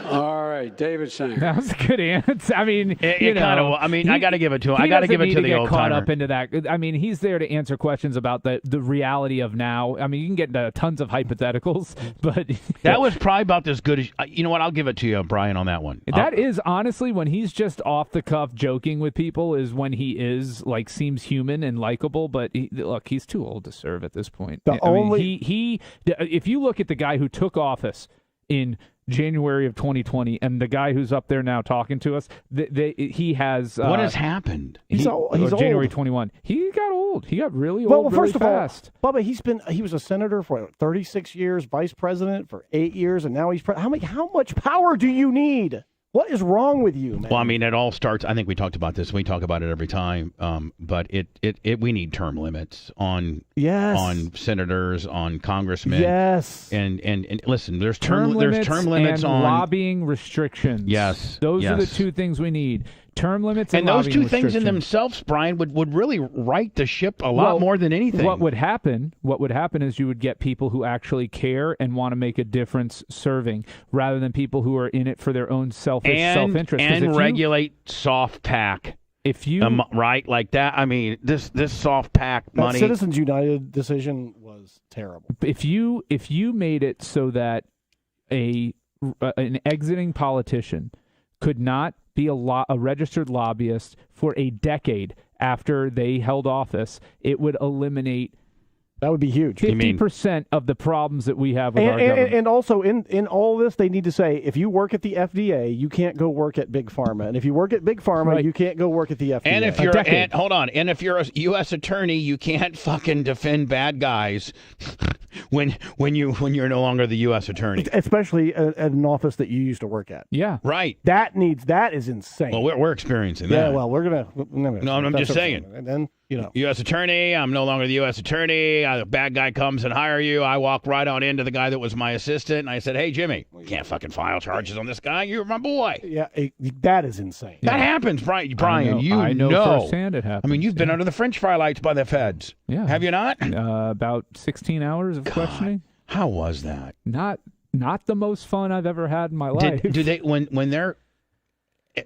All right, David Sanger.
That was a good answer. I mean,
I got to give it to him. I got to give it to the old
caught
timer.
up into that. I mean, he's there to answer questions about the reality of now. I mean, you can get into tons of hypotheticals, but
that was probably about as good as. You know what? I'll give it to you, Brian, on that one.
That is honestly when he's just off the cuff joking with people is when he is like seems human and likable. But look, he's too old to serve at this point. If you look at the guy who took office in January of 2020, and the guy who's up there now talking to us, he has.
What has happened?
He's old.
January 21. He got old. He got really old.
Well,
really
first
fast.
of all, Bubba, he was a senator for 36 years, vice president for 8 years, and now he's how much power do you need? What is wrong with you, man?
Well, I mean, it all starts. I think we talked about this. We talk about it every time. But we need term limits on senators, on congressmen.
Yes.
And listen, there's term
limits
and
on lobbying restrictions.
Yes.
Those are the two things we need. Term limits and
those two things in
restrictions.
themselves, Brian, would really right the ship a lot more than anything.
What would happen is you would get people who actually care and want to make a difference serving, rather than people who are in it for their own self-interest.
And regulate soft PAC.
If you
right like that, I mean, this soft PAC money.
That Citizens United decision was terrible.
If you made it so that an exiting politician could not be a registered lobbyist for a decade after they held office, it would eliminate.
That would be huge.
50% of the problems that we have with our government.
And also, in all this, they need to say, if you work at the FDA, you can't go work at Big Pharma. And if you work at Big Pharma, you can't go work at the FDA.
And if you're a U.S. attorney, you can't fucking defend bad guys when you're no longer the U.S. attorney.
Especially at an office that you used to work at.
Yeah.
Right.
That is insane.
Well, we're experiencing that.
Yeah, well, we're going to...
No, I'm just saying.
And then,
U.S. attorney, I'm no longer the U.S. attorney. A bad guy comes and hire you. I walk right on into the guy that was my assistant, and I said, hey, Jimmy, you can't fucking file charges on this guy. You're my boy.
Yeah, that is insane.
That happens, Brian.
I know firsthand it happens.
I mean, you've been under the French fry lights by the feds.
Yeah.
Have you not?
About 16 hours of questioning.
How was that?
Not the most fun I've ever had in my life.
Do they when they're...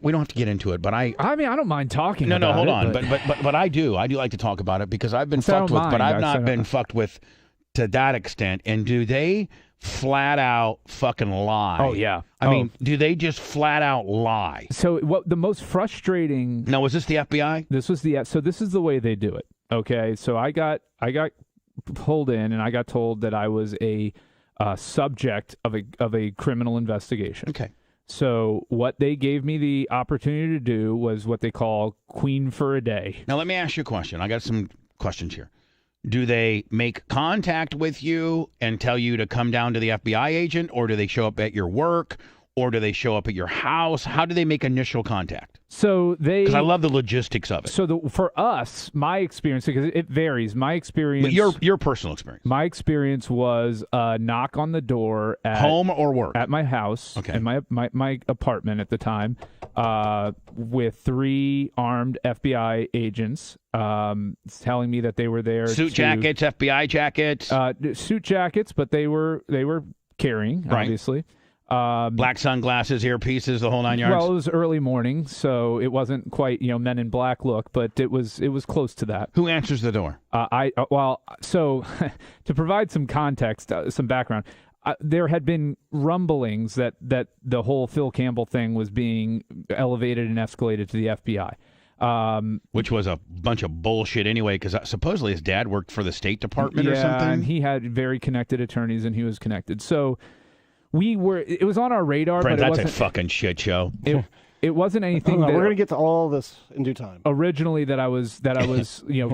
We don't have to get into it, but I mean,
I don't mind talking about it.
No, hold on. But I do. I do like to talk about it because I've been fucked with, but I've not been fucked with to that extent. And do they flat out fucking lie?
Oh, yeah.
I mean, do they just flat out lie?
So what the most frustrating...
No, was this the FBI?
This was so this is the way they do it. Okay. So I got pulled in, and I got told that I was a subject of a criminal investigation.
Okay.
So what they gave me the opportunity to do was what they call queen for a day.
Now, let me ask you a question. I got some questions here. Do they make contact with you and tell you to come down to the FBI agent, or do they show up at your work, or do they show up at your house? How do they make initial contact?
So
because I love the logistics of it.
So for us, my experience, because it varies. My experience,
but your personal experience.
My experience was a knock on the door at
home or work
at my house,
okay,
in my apartment at the time, with 3 armed FBI agents, telling me that they were there.
Suit jackets, FBI jackets,
suit jackets, but they were carrying,
right,
obviously.
Black sunglasses, earpieces, the whole 9 yards.
Well, it was early morning, so it wasn't quite Men in Black look, but it was close to that.
Who answers the door?
So to provide some context, some background, there had been rumblings that the whole Phil Campbell thing was being elevated and escalated to the FBI.
Which was a bunch of bullshit anyway, because supposedly his dad worked for the State Department or something.
Yeah, and he had very connected attorneys, and he was connected. So it was on our radar,
Brent,
but
that's a fucking shit show.
It wasn't anything.
We're going to get to all this in due time.
Originally, that I was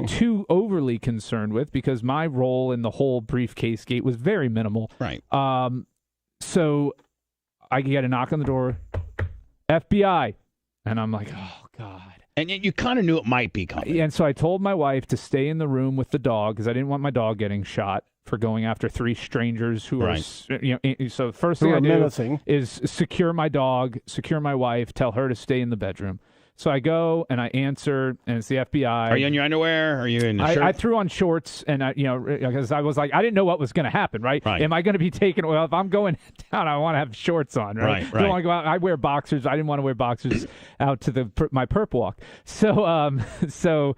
too overly concerned with, because my role in the whole briefcase gate was very minimal.
Right.
So I get a knock on the door, FBI, and I'm like, oh God.
And you kind of knew it might be coming.
And so I told my wife to stay in the room with the dog, because I didn't want my dog getting shot for going after 3 strangers who are, so first thing I do is secure my dog, secure my wife, tell her to stay in the bedroom. So I go and I answer, and it's the FBI.
Are you in your underwear? Are you in the shirt?
I threw on shorts, and because I was like, I didn't know what was going to happen, right? Am I going to be taken? Well, if I'm going down, I want to have shorts on, right? I don't want to go out. I wear boxers. I didn't want to wear boxers out to my perp walk. So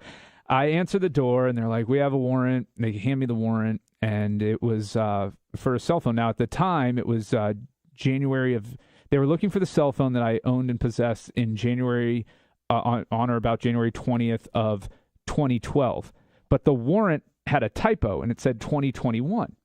I answer the door, and they're like, we have a warrant. And they hand me the warrant, and it was for a cell phone. Now, at the time, it was January of. They were looking for the cell phone that I owned and possessed in January. On or about January 20th of 2012. But the warrant had a typo, and it said 2021.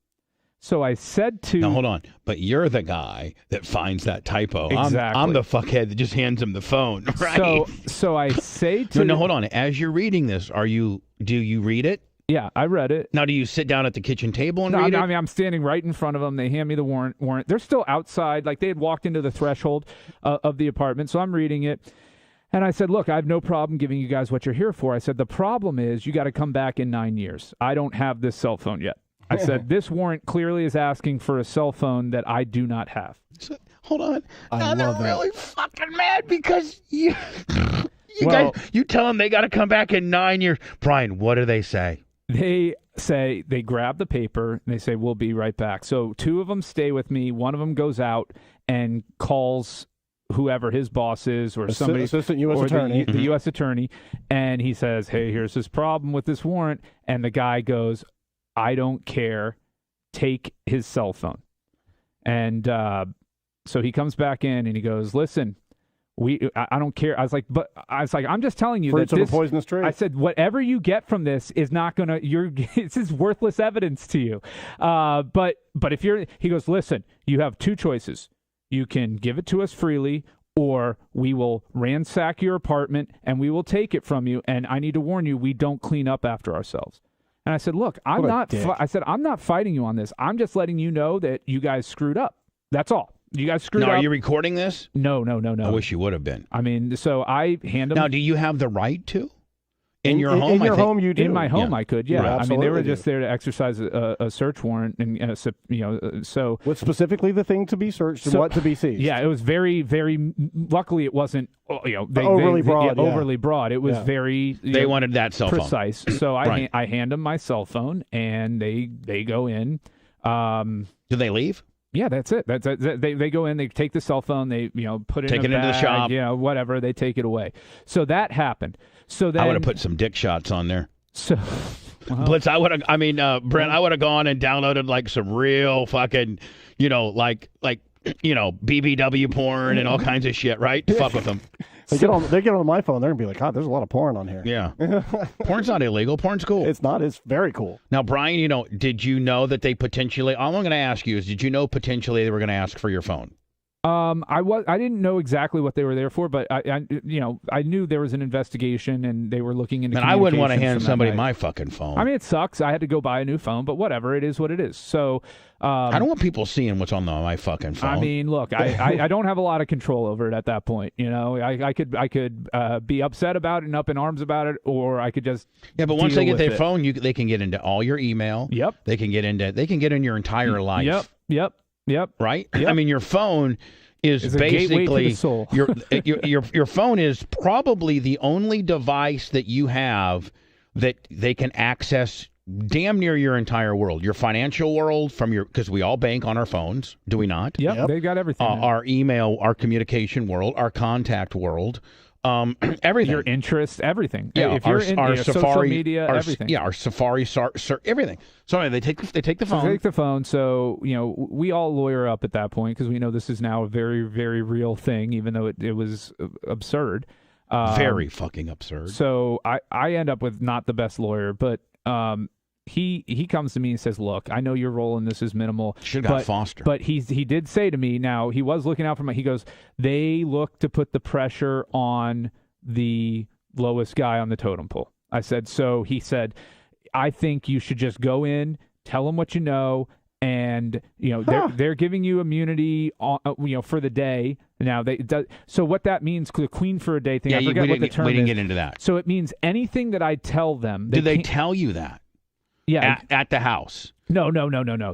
So I said to...
Now, hold on. But you're the guy that finds that typo.
Exactly.
I'm the fuckhead that just hands him the phone, right?
So I say to...
No, hold on. As you're reading this, do you read it?
Yeah, I read it.
Now, do you sit down at the kitchen table and read it?
I mean, I'm standing right in front of them. They hand me the warrant. They're still outside. Like, they had walked into the threshold of the apartment. So I'm reading it. And I said, look, I have no problem giving you guys what you're here for. I said, the problem is you got to come back in 9 years. I don't have this cell phone yet. I said, this warrant clearly is asking for a cell phone that I do not have.
So, hold on. Now they're really fucking mad because you guys, you tell them they got to come back in 9 years. Brian, what do they say?
They say, they grab the paper, and they say, we'll be right back. So 2 of them stay with me. One of them goes out and calls whoever his boss is, or somebody,
assistant U.S. attorney,
the U.S. attorney, and he says, hey, here's this problem with this warrant, and the guy goes, I don't care, take his cell phone. And so he comes back in, and he goes, listen, I don't care. I was like, I'm just telling you
Fruits
that
of a poisonous tree.
I said, whatever you get from this is not gonna. This is worthless evidence to you. But if he goes, listen, you have 2 choices. You can give it to us freely, or we will ransack your apartment and we will take it from you. And I need to warn you, we don't clean up after ourselves. And I said, look, I'm not fighting you on this. I'm just letting you know that you guys screwed up. That's all. You guys screwed up.
Now, are you recording this?
No.
I wish you would have been.
I mean, so I hand them.
Now, do you have the right to? In your
home,
in your
home, you do.
In my home, I could, yeah.
Right,
I mean, they were just there to exercise a search warrant, and so.
What's specifically the thing to be searched and what to be seized?
Yeah, it was very, very. Luckily, it wasn't
overly broad.
Overly broad. It was very.
They wanted that cell phone.
Precise. So I hand them my cell phone, and they go in.
Do they leave?
Yeah, that's it. They go in, they take the cell phone, they put it
take
in
it
a bag,
into the shop,
whatever. They take it away. So that happened. So then
I would have put some dick shots on there.
So
Blitz, I would have. I mean, Brent, I would have gone and downloaded like some real fucking, like BBW porn and all kinds of shit, right? Fuck with them.
They get on my phone, they're going to be like, God, there's a lot of porn on here.
Yeah. Porn's not illegal. Porn's cool.
It's not. It's very cool.
Now, Brian, did you know that they potentially, all I'm going to ask you is, did you know potentially they were going to ask for your phone?
I didn't know exactly what they were there for, but I knew there was an investigation and they were looking into.
And I wouldn't want to hand somebody my fucking phone.
I mean, it sucks. I had to go buy a new phone, but whatever. It is what it is. So
I don't want people seeing what's on my fucking phone.
I mean, look, I don't have a lot of control over it at that point. I could be upset about it and up in arms about it, or I could just
but once they get their phone, they can get into all your email.
Yep.
They can get in your entire life.
Yep.
Right?
Yep.
I mean, your phone is basically your phone is probably the only device that you have that they can access damn near your entire world. Your financial world because we all bank on our phones, do we not?
Yep. They've got everything.
Our email, our communication world, our contact world. Everything.
Your interests, everything.
Yeah,
if you're in
our
social
Safari,
media, everything.
Yeah, our Safari, everything. So anyway, they take the phone.
They take the phone. So we all lawyer up at that point because we know this is now a very, very real thing, even though it was absurd.
Very fucking absurd.
So I end up with not the best lawyer, but he comes to me and says, "Look, I know your role in this is minimal.
Should have got Foster."
But he did say to me, now he was looking out for he goes, they look to put the pressure on the lowest guy on the totem pole. I said, so he said, I think you should just go in, tell them what you know, and they're giving you immunity for the day. Now so what that means, the Queen for a Day thing. I forget what the term is.
We didn't get into that.
So it means anything that I tell them.
Did they tell you that?
Yeah,
at the house.
No.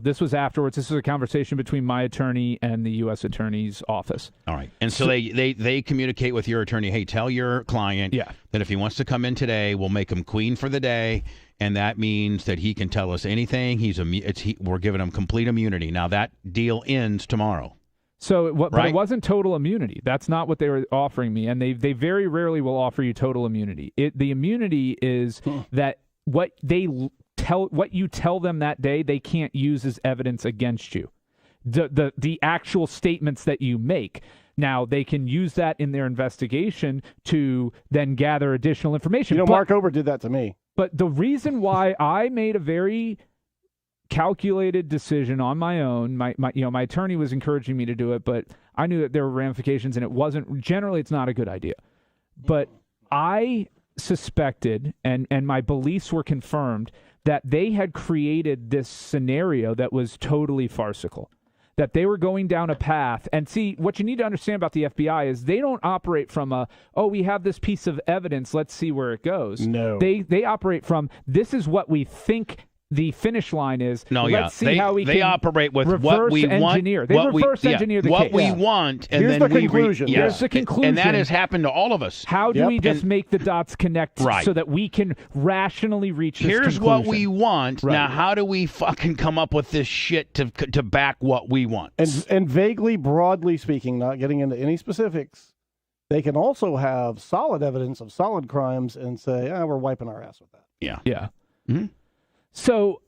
This was afterwards. This was a conversation between my attorney and the U.S. Attorney's office.
All right. And so they communicate with your attorney, hey, tell your client that if he wants to come in today, we'll make him Queen for the day, and that means that he can tell us anything. We're giving him complete immunity. Now, that deal ends tomorrow.
So, but it wasn't total immunity. That's not what they were offering me, and they very rarely will offer you total immunity. The immunity is that what you tell them that day, they can't use as evidence against you. The actual statements that you make. Now, they can use that in their investigation to then gather additional information.
Mark Ober did that to me.
But the reason why I made a very calculated decision on my own, my attorney was encouraging me to do it, but I knew that there were ramifications, and it's not a good idea. But I suspected, and my beliefs were confirmed, that they had created this scenario that was totally farcical, that they were going down a path. And see, what you need to understand about the FBI is they don't operate from we have this piece of evidence, let's see where it goes.
No.
They operate from, this is what we think the finish line is. Let's see how we
they operate with what we want.
They reverse engineer the case.
What we want, and
here's
then
the conclusion.
Here's the conclusion.
And that has happened to all of us.
How do we just make the dots connect so that we can rationally reach this
Here's
conclusion?
what we want. Right. Now, how do we fucking come up with this shit to back what we want?
And vaguely, broadly speaking, not getting into any specifics, they can also have solid evidence of solid crimes and say, we're wiping our ass with that.
Yeah.
Yeah.
Mm-hmm.
So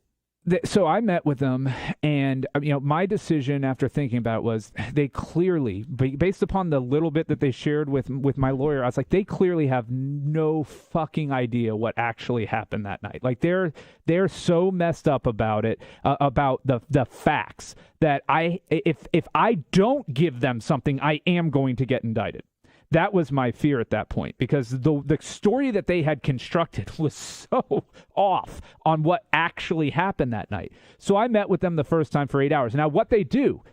I met with them, and my decision after thinking about it was they clearly, based upon the little bit that they shared with my lawyer, I was like, they clearly have no fucking idea what actually happened that night. Like they're so messed up about it, about the facts, that if I don't give them something, I am going to get indicted. That was my fear at that point, because the story that they had constructed was so off on what actually happened that night. So I met with them the first time for 8 hours. Now, what they do,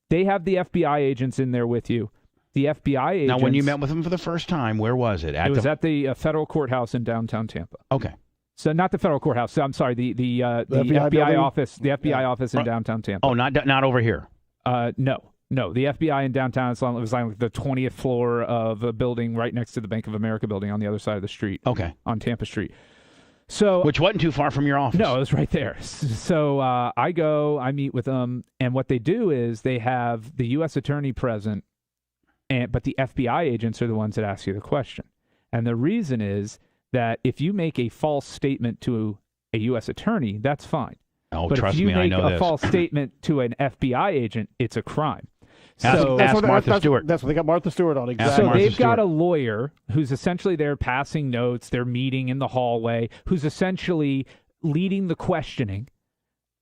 they have the FBI agents in there with you. The FBI agents...
Now, when you met with them for the first time, where was it?
It was at the federal courthouse in downtown Tampa.
Okay.
So not the federal courthouse. So I'm sorry, the FBI office. The FBI office in downtown Tampa.
Oh, not over here.
No, the FBI in downtown, it was like the 20th floor of a building right next to the Bank of America building on the other side of the street.
Okay.
On Tampa Street. So,
which wasn't too far from your office.
No, it was right there. So I meet with them, and what they do is they have the U.S. attorney present, but the FBI agents are the ones that ask you the question. And the reason is that if you make a false statement to a U.S. attorney, that's fine.
Oh,
but
trust
if you
me,
make
I know
a false statement to an FBI agent, it's a crime.
Ask Martha Stewart.
That's what they got Martha Stewart on. Exactly.
So they've got a lawyer who's essentially there passing notes. They're meeting in the hallway, who's essentially leading the questioning,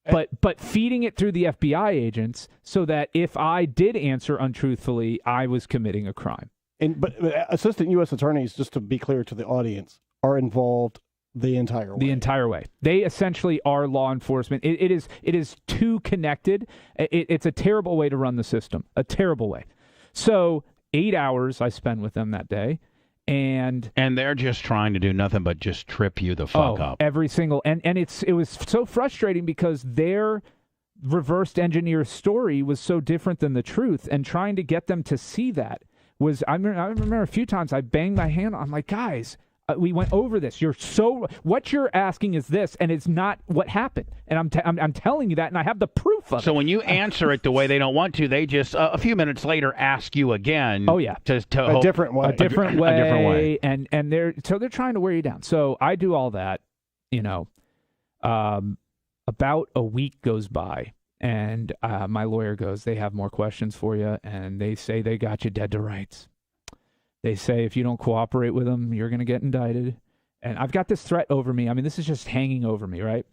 but feeding it through the FBI agents so that if I did answer untruthfully, I was committing a crime.
But assistant U.S. attorneys, just to be clear to the audience, are involved the entire way.
The entire way. They essentially are law enforcement. It is too connected. It's a terrible way to run the system. A terrible way. So 8 hours I spent with them that day. And
they're just trying to do nothing but just trip you the fuck up.
Every single and it was so frustrating because their reversed engineer story was so different than the truth, and trying to get them to see that was I remember a few times I banged my hand. I'm like, guys, we went over this. What you're asking is this, and it's not what happened. And I'm telling you that, and I have the proof of it.
So when you answer it the way they don't want to, they just a few minutes later ask you again.
Oh yeah,
a different way.
A different way. And they're trying to wear you down. So I do all that. About a week goes by, and my lawyer goes, they have more questions for you, and they say they got you dead to rights. They say if you don't cooperate with them, you're going to get indicted. And I've got this threat over me. I mean, this is just hanging over me, right?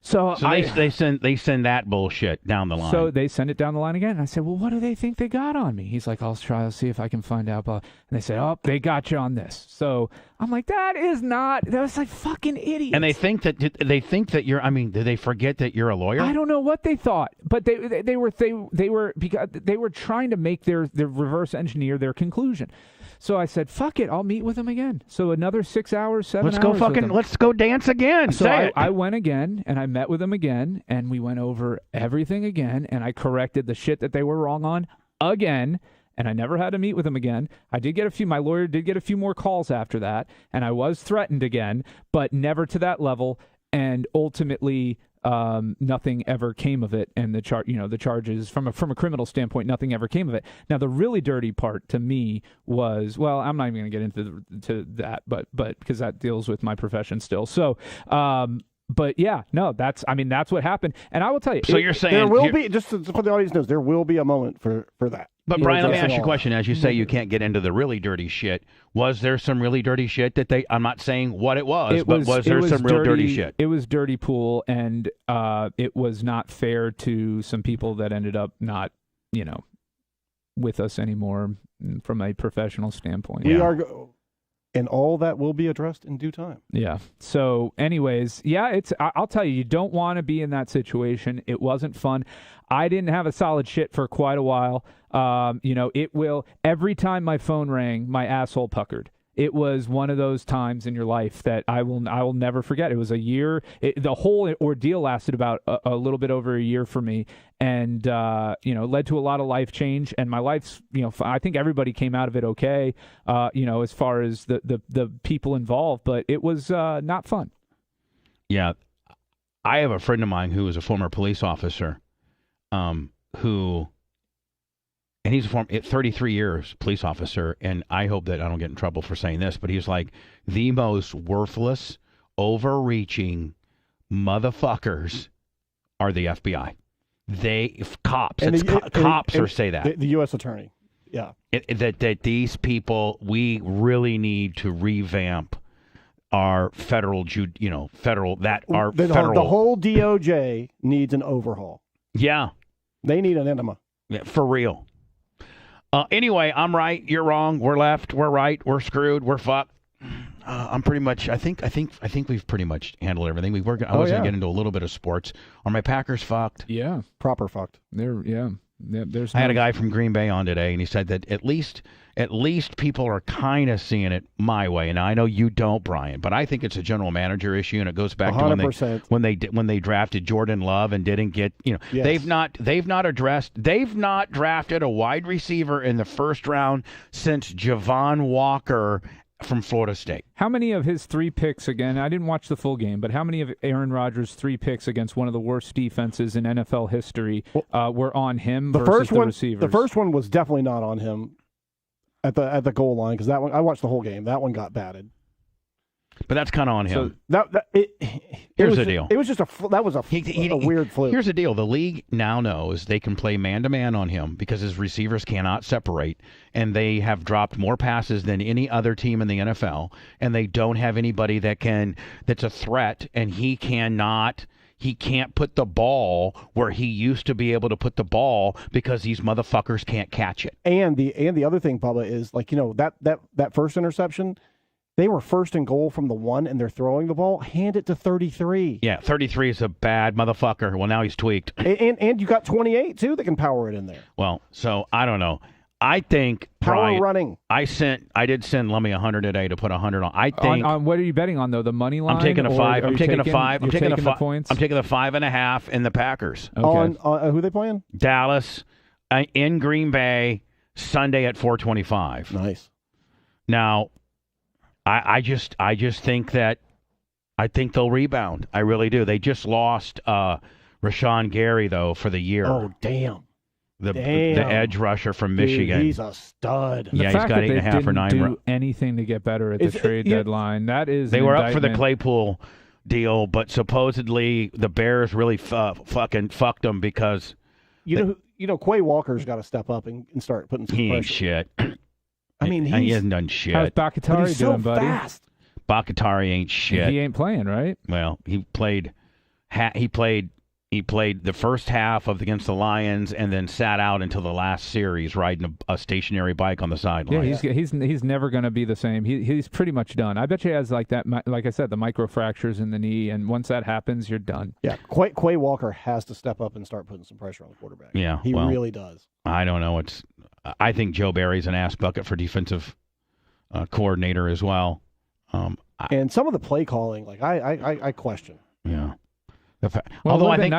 So
they send that bullshit down the line.
So they send it down the line again. And I said, well, what do they think they got on me? He's like, I'll see if I can find out. And they say, oh, they got you on this. So I'm like, that was like fucking idiots.
And they think that you're. I mean, did they forget that you're a lawyer?
I don't know what they thought, but they were because they were trying to make their reverse engineer their conclusion. So I said, fuck it, I'll meet with them again. So another 6 hours, 7 hours.
Let's go dance again.
So I went again, and I met with them again, and we went over everything again, and I corrected the shit that they were wrong on again, and I never had to meet with them again. My lawyer did get a few more calls after that, and I was threatened again, but never to that level, and ultimately nothing ever came of it, and the charges from a criminal standpoint, nothing ever came of it. Now, the really dirty part to me was, well, I'm not even going to get into that, but because that deals with my profession still. So, but yeah, no, that's what happened, and I will tell you.
So you're saying
there will be, just so the audience knows, there will be a moment for that.
But Brian, let me ask you a question. As you say, you can't get into the really dirty shit. Was there some really dirty shit that I'm not saying what it was, but was there some real dirty shit?
It was dirty pool, and it was not fair to some people that ended up not, with us anymore from a professional standpoint.
We are, and all that will be addressed in due time.
Yeah. So anyways, I'll tell you, you don't want to be in that situation. It wasn't fun. I didn't have a solid shit for quite a while. It will, every time my phone rang, my asshole puckered. It was one of those times in your life that I will never forget. It was a year. The whole ordeal lasted about a little bit over a year for me, and led to a lot of life change. And my life's, I think everybody came out of it okay. As far as the people involved, but it was not fun.
Yeah, I have a friend of mine who was a former police officer, and he's a former 33 years police officer, and I hope that I don't get in trouble for saying this, but he's like the most worthless, overreaching motherfuckers are the FBI. Cops say that.
The U.S. attorney, yeah.
That these people, we really need to revamp our federal. The
whole DOJ needs an overhaul.
Yeah,
they need an enema.
Yeah, for real. Anyway, I'm right. You're wrong. We're left. We're right. We're screwed. We're fucked. I'm pretty much. I think we've pretty much handled everything. I was going to get into a little bit of sports. Are my Packers fucked?
Yeah,
proper fucked.
I
had a guy from Green Bay on today, and he said that at least people are kind of seeing it my way. And I know you don't, Brian, but I think it's a general manager issue, and it goes back
100%.
to when they drafted Jordan Love and didn't get
Yes.
they've not drafted a wide receiver in the first round since Javon Walker from Florida State.
How many of his 3 picks, again, I didn't watch the full game, but how many of Aaron Rodgers' 3 picks against one of the worst defenses in NFL history were on him versus the receivers?
The first one was definitely not on him at the goal line, because that one, I watched the whole game. That one got batted.
But that's kind of on him.
So
Here's the deal.
It was just a weird fluke.
Here's the deal. The league now knows they can play man-to-man on him because his receivers cannot separate, and they have dropped more passes than any other team in the NFL, and they don't have anybody that's a threat, and he can't put the ball where he used to be able to put the ball because these motherfuckers can't catch it.
And the other thing, Bubba, is that first interception, they were first and goal from the 1, and they're throwing the ball. Hand it to 33.
Yeah, 33 is a bad motherfucker. Well, now he's tweaked.
And you got 28 too that can power it in there.
Well, so I don't know. I think
power running.
I did send Lummy 100 today to put 100 on. I think
on what are you betting on though? The money line.
I'm taking a 5. I'm taking a 5. I'm taking
the points.
I'm taking the 5.5 in the Packers.
Okay.
On who they playing?
Dallas in Green Bay Sunday at 4:25.
Nice.
Now, I just think that I think they'll rebound. I really do. They just lost Rashawn Gary though for the year.
Oh damn.
The edge rusher from Michigan.
Dude, he's a stud.
Yeah, he's got 8.5 or 9.
Do anything to get better at the trade deadline. That is.
They were up for the Claypool deal, but supposedly the Bears really fucking fucked them because
Quay Walker's got to step up and start putting some pressure.
Ain't shit.
I mean,
he hasn't done shit.
How's Bakatari doing, buddy?
Fast.
Bakatari ain't shit.
He ain't playing, right?
Well, he played the first half against the Lions and then sat out until the last series riding a stationary bike on the sideline.
Yeah, he's never going to be the same. He's pretty much done. I bet you he has like I said, the microfractures in the knee, and once that happens, you're done.
Yeah, Quay Walker has to step up and start putting some pressure on the quarterback.
Yeah,
he really does.
I don't know. I think Joe Barry's an ass bucket for defensive coordinator as well.
And some of the play calling, like I question.
Yeah.
Although I think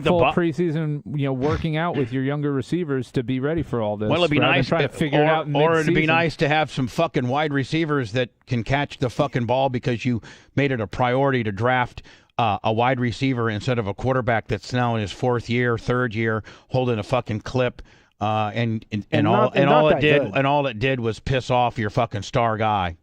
the full preseason, working out with your younger receivers to be ready for all this.
Well, it'd be nice
to figure it out
or it'd be nice to have some fucking wide receivers that can catch the fucking ball because you made it a priority to draft a wide receiver instead of a quarterback that's now in his third year, holding a fucking clip. And all it did was piss off your fucking star guy.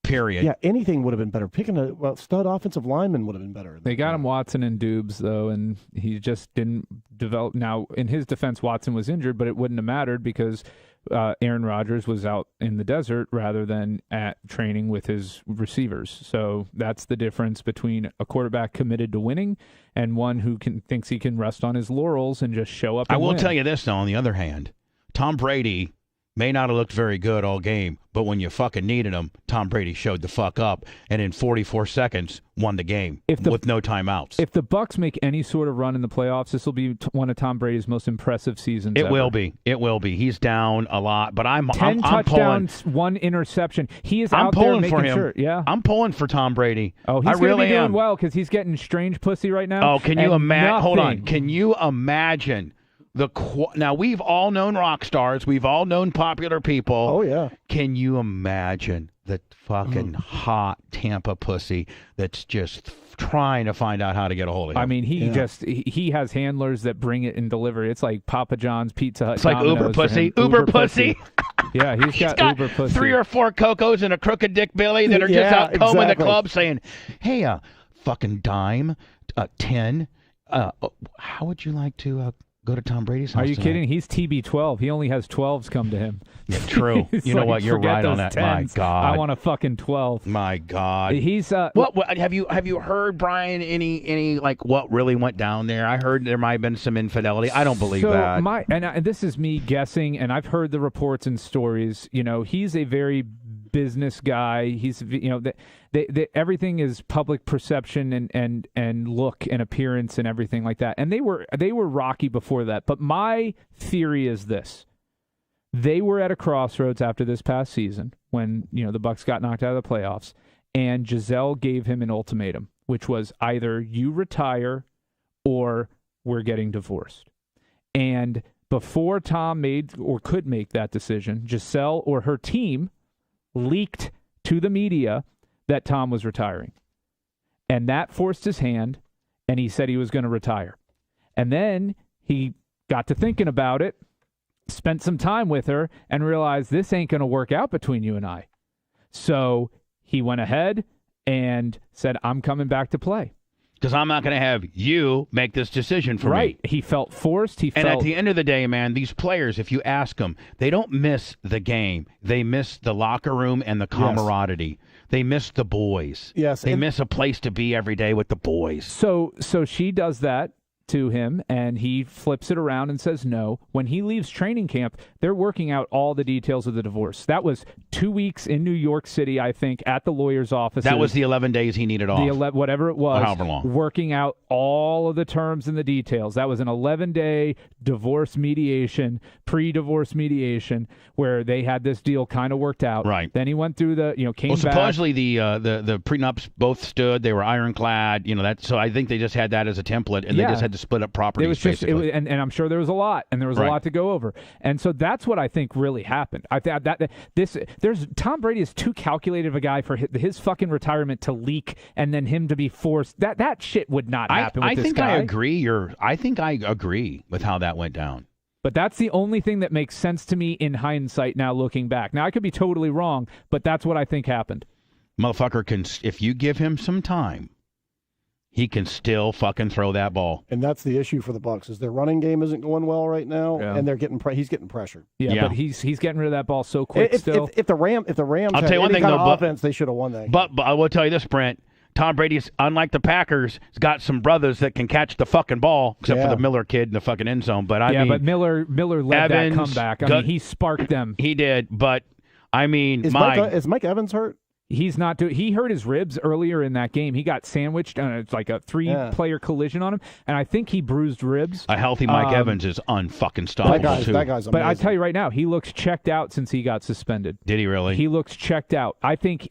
Period.
Yeah, anything would have been better. Picking a stud offensive lineman would have been better.
They got him Watson and Dubes, though, and he just didn't develop. Now, in his defense, Watson was injured, but it wouldn't have mattered because Aaron Rodgers was out in the desert rather than at training with his receivers. So that's the difference between a quarterback committed to winning and one who thinks he can rest on his laurels and just show up and
I will
win.
tell you this, though, on the other hand, Tom Brady may not have looked very good all game, but when you fucking needed him, Tom Brady showed the fuck up, and in 44 seconds won the game with no timeouts.
If the Bucs make any sort of run in the playoffs, this will be one of Tom Brady's most impressive seasons ever.
Will be. It will be. He's down a lot, but I'm
10 touchdowns,
pulling,
1 interception. He is
I'm
out there
pulling
making
for him.
sure. Yeah,
I'm pulling for Tom Brady.
Oh, he's going to be doing well because he's getting strange pussy right now.
Oh, can you imagine? Hold on. Can you imagine? Now, we've all known rock stars. We've all known popular people.
Oh, yeah.
Can you imagine the fucking hot Tampa pussy that's just trying to find out how to get a hold of him?
I mean, he has handlers that bring it and deliver it. It's like Papa John's, Pizza Hut.
It's like Uber pussy.
Uber pussy. Yeah, he's got Uber pussy.
3 or 4 Cocos and a crooked dick Billy that are just out combing the club saying, hey, fucking dime, 10. How would you like to... go to Tom Brady's house.
Are you kidding? He's TB12. He only has 12s come to him.
Yeah, true. You know what? You're right on that.
10s.
My God.
I want a fucking 12.
My God.
He's
what have you heard, Brian, any like what really went down there? I heard there might have been some infidelity. I don't believe that.
And this is me guessing, and I've heard the reports and stories. He's a very business guy. He's everything is public perception and look and appearance and everything like that. And they were rocky before that. But my theory is this: they were at a crossroads after this past season when the Bucs got knocked out of the playoffs, and Giselle gave him an ultimatum, which was either you retire or we're getting divorced. And before Tom made or could make that decision, Giselle or her team leaked to the media that Tom was retiring. And that forced his hand, and he said he was going to retire. And then he got to thinking about it, spent some time with her, and realized this ain't going to work out between you and I. So he went ahead and said, I'm coming back to play.
Because I'm not going to have you make this decision for me.
Right. He felt forced.
And at the end of the day, man, these players, if you ask them, they don't miss the game. They miss the locker room and the camaraderie. Yes. They miss the boys.
Yes.
They miss a place to be every day with the boys.
So she does that to him, and he flips it around and says no. When he leaves training camp, they're working out all the details of the divorce. That was 2 weeks in New York City, I think, at the lawyer's office.
That was the 11 days he needed off.
Whatever it was.
However long.
Working out all of the terms and the details. That was an 11-day divorce mediation, pre-divorce mediation, where they had this deal kind of worked out.
Right.
Then he went through came back.
Supposedly the prenups both stood. They were ironclad. So I think they just had that as a template, and they just had to split up properties, basically.
And I'm sure there was a lot, and there was a lot to go over. And so that's what I think really happened. I think Tom Brady is too calculated of a guy for his fucking retirement to leak and then him to be forced. That shit would not happen with this guy.
I think I agree with how that went down.
But that's the only thing that makes sense to me in hindsight now looking back. Now, I could be totally wrong, but that's what I think happened.
Motherfucker can, if you give him some time, he can still fucking throw that ball.
And that's the issue for the Bucs, is their running game isn't going well right now, and they're he's getting pressured.
Yeah, but he's getting rid of that ball so quick still.
If the Rams
I'll tell you one thing,
kind of offense, they should have won that game.
But I will tell you this, Brent. Tom Brady's, unlike the Packers, has got some brothers that can catch the fucking ball, except for the Miller kid in the fucking end zone. But
but Miller led that comeback. I mean, he sparked them.
He did, but I mean,
is Mike Evans hurt?
He's not doing. He hurt his ribs earlier in that game. He got sandwiched, and it's like a 3-player collision on him, and I think he bruised ribs.
A healthy Mike Evans is unfucking stoppable too.
That guy's amazing.
But I tell you right now, he looks checked out since he got suspended.
Did he really?
He looks checked out. I think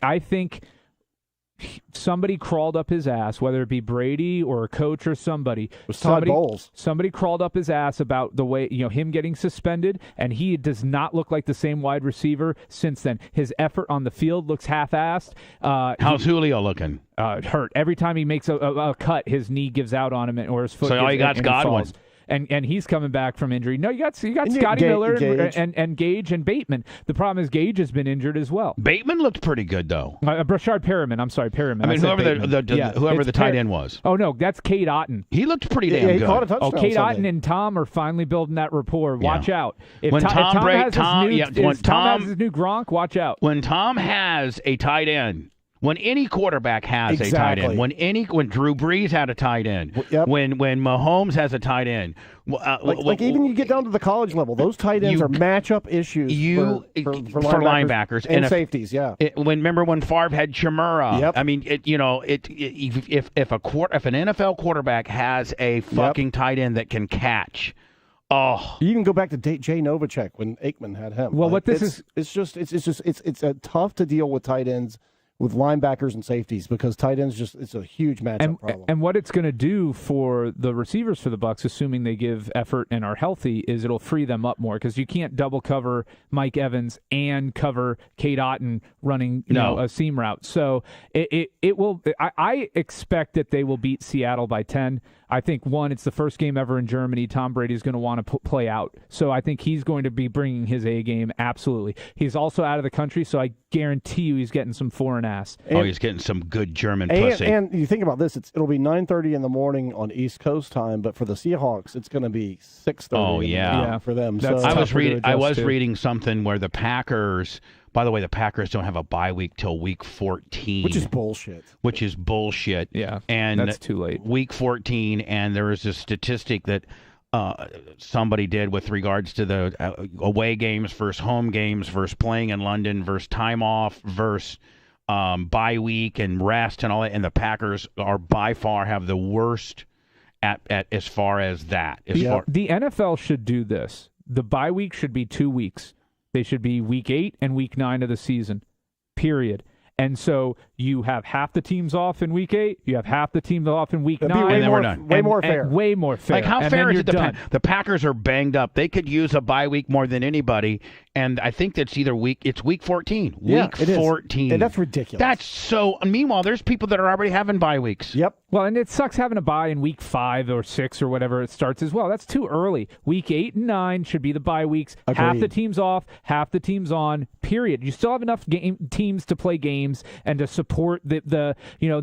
somebody crawled up his ass, whether it be Brady or a coach or somebody.
Todd Bowles.
Somebody crawled up his ass about the way, him getting suspended, and he does not look like the same wide receiver since then. His effort on the field looks half-assed.
How's Julio looking?
Hurt. Every time he makes a cut, his knee gives out on him, or his foot.
So all you got's Godwin.
And he's coming back from injury. No, you got Scotty Miller and Gage and Bateman. The problem is Gage has been injured as well.
Bateman looked pretty good though.
Brashard Perriman. I'm sorry, Perriman.
I mean, whoever the tight end was.
Oh no, that's Cade Otten.
He looked pretty damn good.
He caught a touchdown.
Cade Otten and Tom are finally building that rapport. Watch out. If
when
Tom has
Tom
his new Gronk, watch out.
When Tom has a tight end. When any quarterback has a tight end, when Drew Brees had a tight end, when Mahomes has a tight end,
like even you get down to the college level, those tight ends are matchup issues for
linebackers
and safeties.
Remember when Favre had Chimera?
Yep.
I mean, if an NFL quarterback has a fucking tight end that can catch. Oh,
you can go back to Jay Novacek when Aikman had him.
Well,
it's tough to deal with tight ends with linebackers and safeties because tight ends it's a huge matchup problem.
And what it's going to do for the receivers for the Bucs, assuming they give effort and are healthy, is it'll free them up more because you can't double cover Mike Evans and cover Cade Otten running a seam route. So it will. I expect that they will beat Seattle by 10. I think, it's the first game ever in Germany. Tom Brady's going to want to play out. So I think he's going to be bringing his A game, absolutely. He's also out of the country, so I guarantee you he's getting some foreign ass.
He's getting some good German pussy.
And you think about this, it'll be 9:30 in the morning on East Coast time, but for the Seahawks, it's going to be 6:30 for them.
So
I was reading something where the Packers... By the way, the Packers don't have a bye week till week 14.
Which is bullshit.
Yeah,
and
that's too late.
Week 14, and there is a statistic that somebody did with regards to the away games versus home games versus playing in London versus time off versus bye week and rest and all that. And the Packers are by far have the worst at as far as that.
The NFL should do this. The bye week should be 2 weeks. They should be week 8 and week 9 of the season, period. And so you have half the teams off in week 8, you have half the teams off in week 9.
And then we're done.
Way more fair.
Way more fair.
Like, how fair is it?
The
Packers are banged up. They could use a bye week more than anybody. And I think that's it's week 14. Week 14.
And that's ridiculous.
That's so. Meanwhile, there's people that are already having bye weeks.
Yep.
Well, and it sucks having a bye in week 5 or 6 or whatever it starts as well. That's too early. Week 8 and 9 should be the bye weeks.
Agreed.
Half the teams off, half the teams on, period. You still have enough teams to play games. games and to support the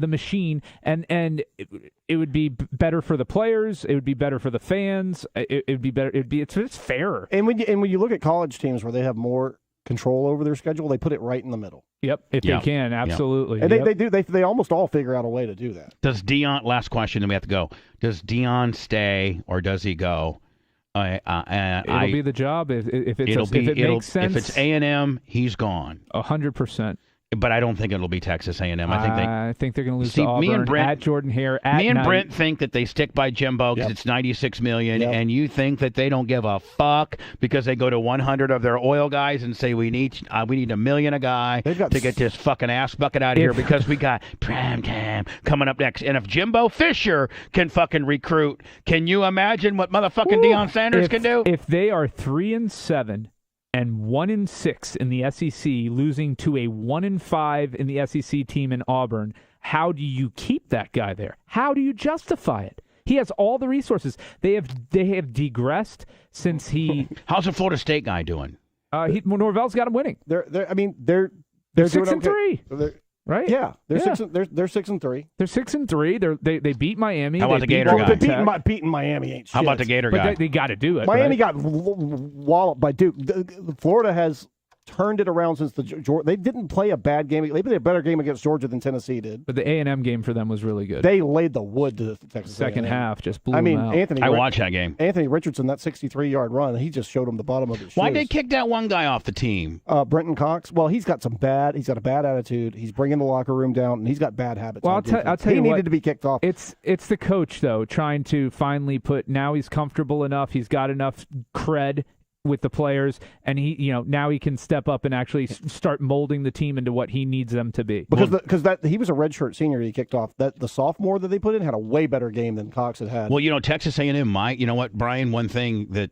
machine, and it would be better for the players. It would be better for the fans. It'd be better. It's fairer.
And when you look at college teams where they have more control over their schedule, they put it right in the middle.
Yep, if they can, absolutely.
And they almost all figure out a way to do that.
Does Deion? Last question, then we have to go. Does Deion stay or does he go?
It'll be the job if it makes sense.
If it's A&M, he's gone.
100%.
But I don't think it'll be Texas A&M.
I think they're going to lose to Auburn, at Jordan Hare, at
Me and
night.
Brent think that they stick by Jimbo because it's $96 million, and you think that they don't give a fuck because they go to 100 of their oil guys and say we need $1 million a guy to get this fucking ass bucket out of here because we got prime time coming up next. And if Jimbo Fisher can fucking recruit, can you imagine what motherfucking Deion Sanders can do?
If they are 3-7. And 1-6 in the SEC, losing to a 1-5 in the SEC team in Auburn. How do you keep that guy there? How do you justify it? He has all the resources. They have digressed since he.
How's the Florida State guy doing?
Norvell's got him winning.
They're
6-3. Right?
Yeah, they're 6-3. They're 6-3.
They beat Miami.
How about the Gator guy?
Beating Miami ain't shit.
How about the Gator guy?
But they got to do it.
Miami got walloped by Duke. Florida has turned it around since they didn't play a bad game. They played a better game against Georgia than Tennessee did.
But the A&M game for them was really good.
They laid the wood to Texas.
Second half just blew them out.
I watched that game.
Anthony Richardson, that 63-yard run, he just showed them the bottom of his shoes.
Why'd they kick that one guy off the team?
Brenton Cox. Well, he's got a bad attitude. He's bringing the locker room down, and he's got bad habits.
Well, I'll tell you
he
what,
needed to be kicked off.
It's the coach, though, trying to finally now he's comfortable enough. He's got enough cred with the players, and now he can step up and actually start molding the team into what he needs them to be.
Because he was a redshirt senior he kicked off. The sophomore that they put in had a way better game than Cox had.
Well, Texas A&M you know what, Brian, one thing that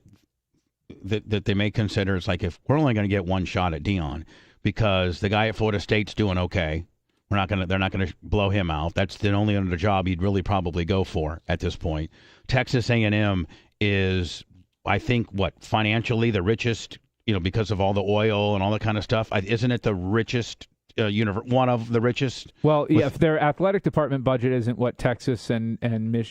they may consider is like if we're only going to get one shot at Deion because the guy at Florida State's doing okay. They're not going to blow him out. That's the only other job he'd really probably go for at this point. Texas A&M is, I think, financially the richest, because of all the oil and all that kind of stuff. Isn't it the richest, one of the richest?
Well, if their athletic department budget isn't what Texas and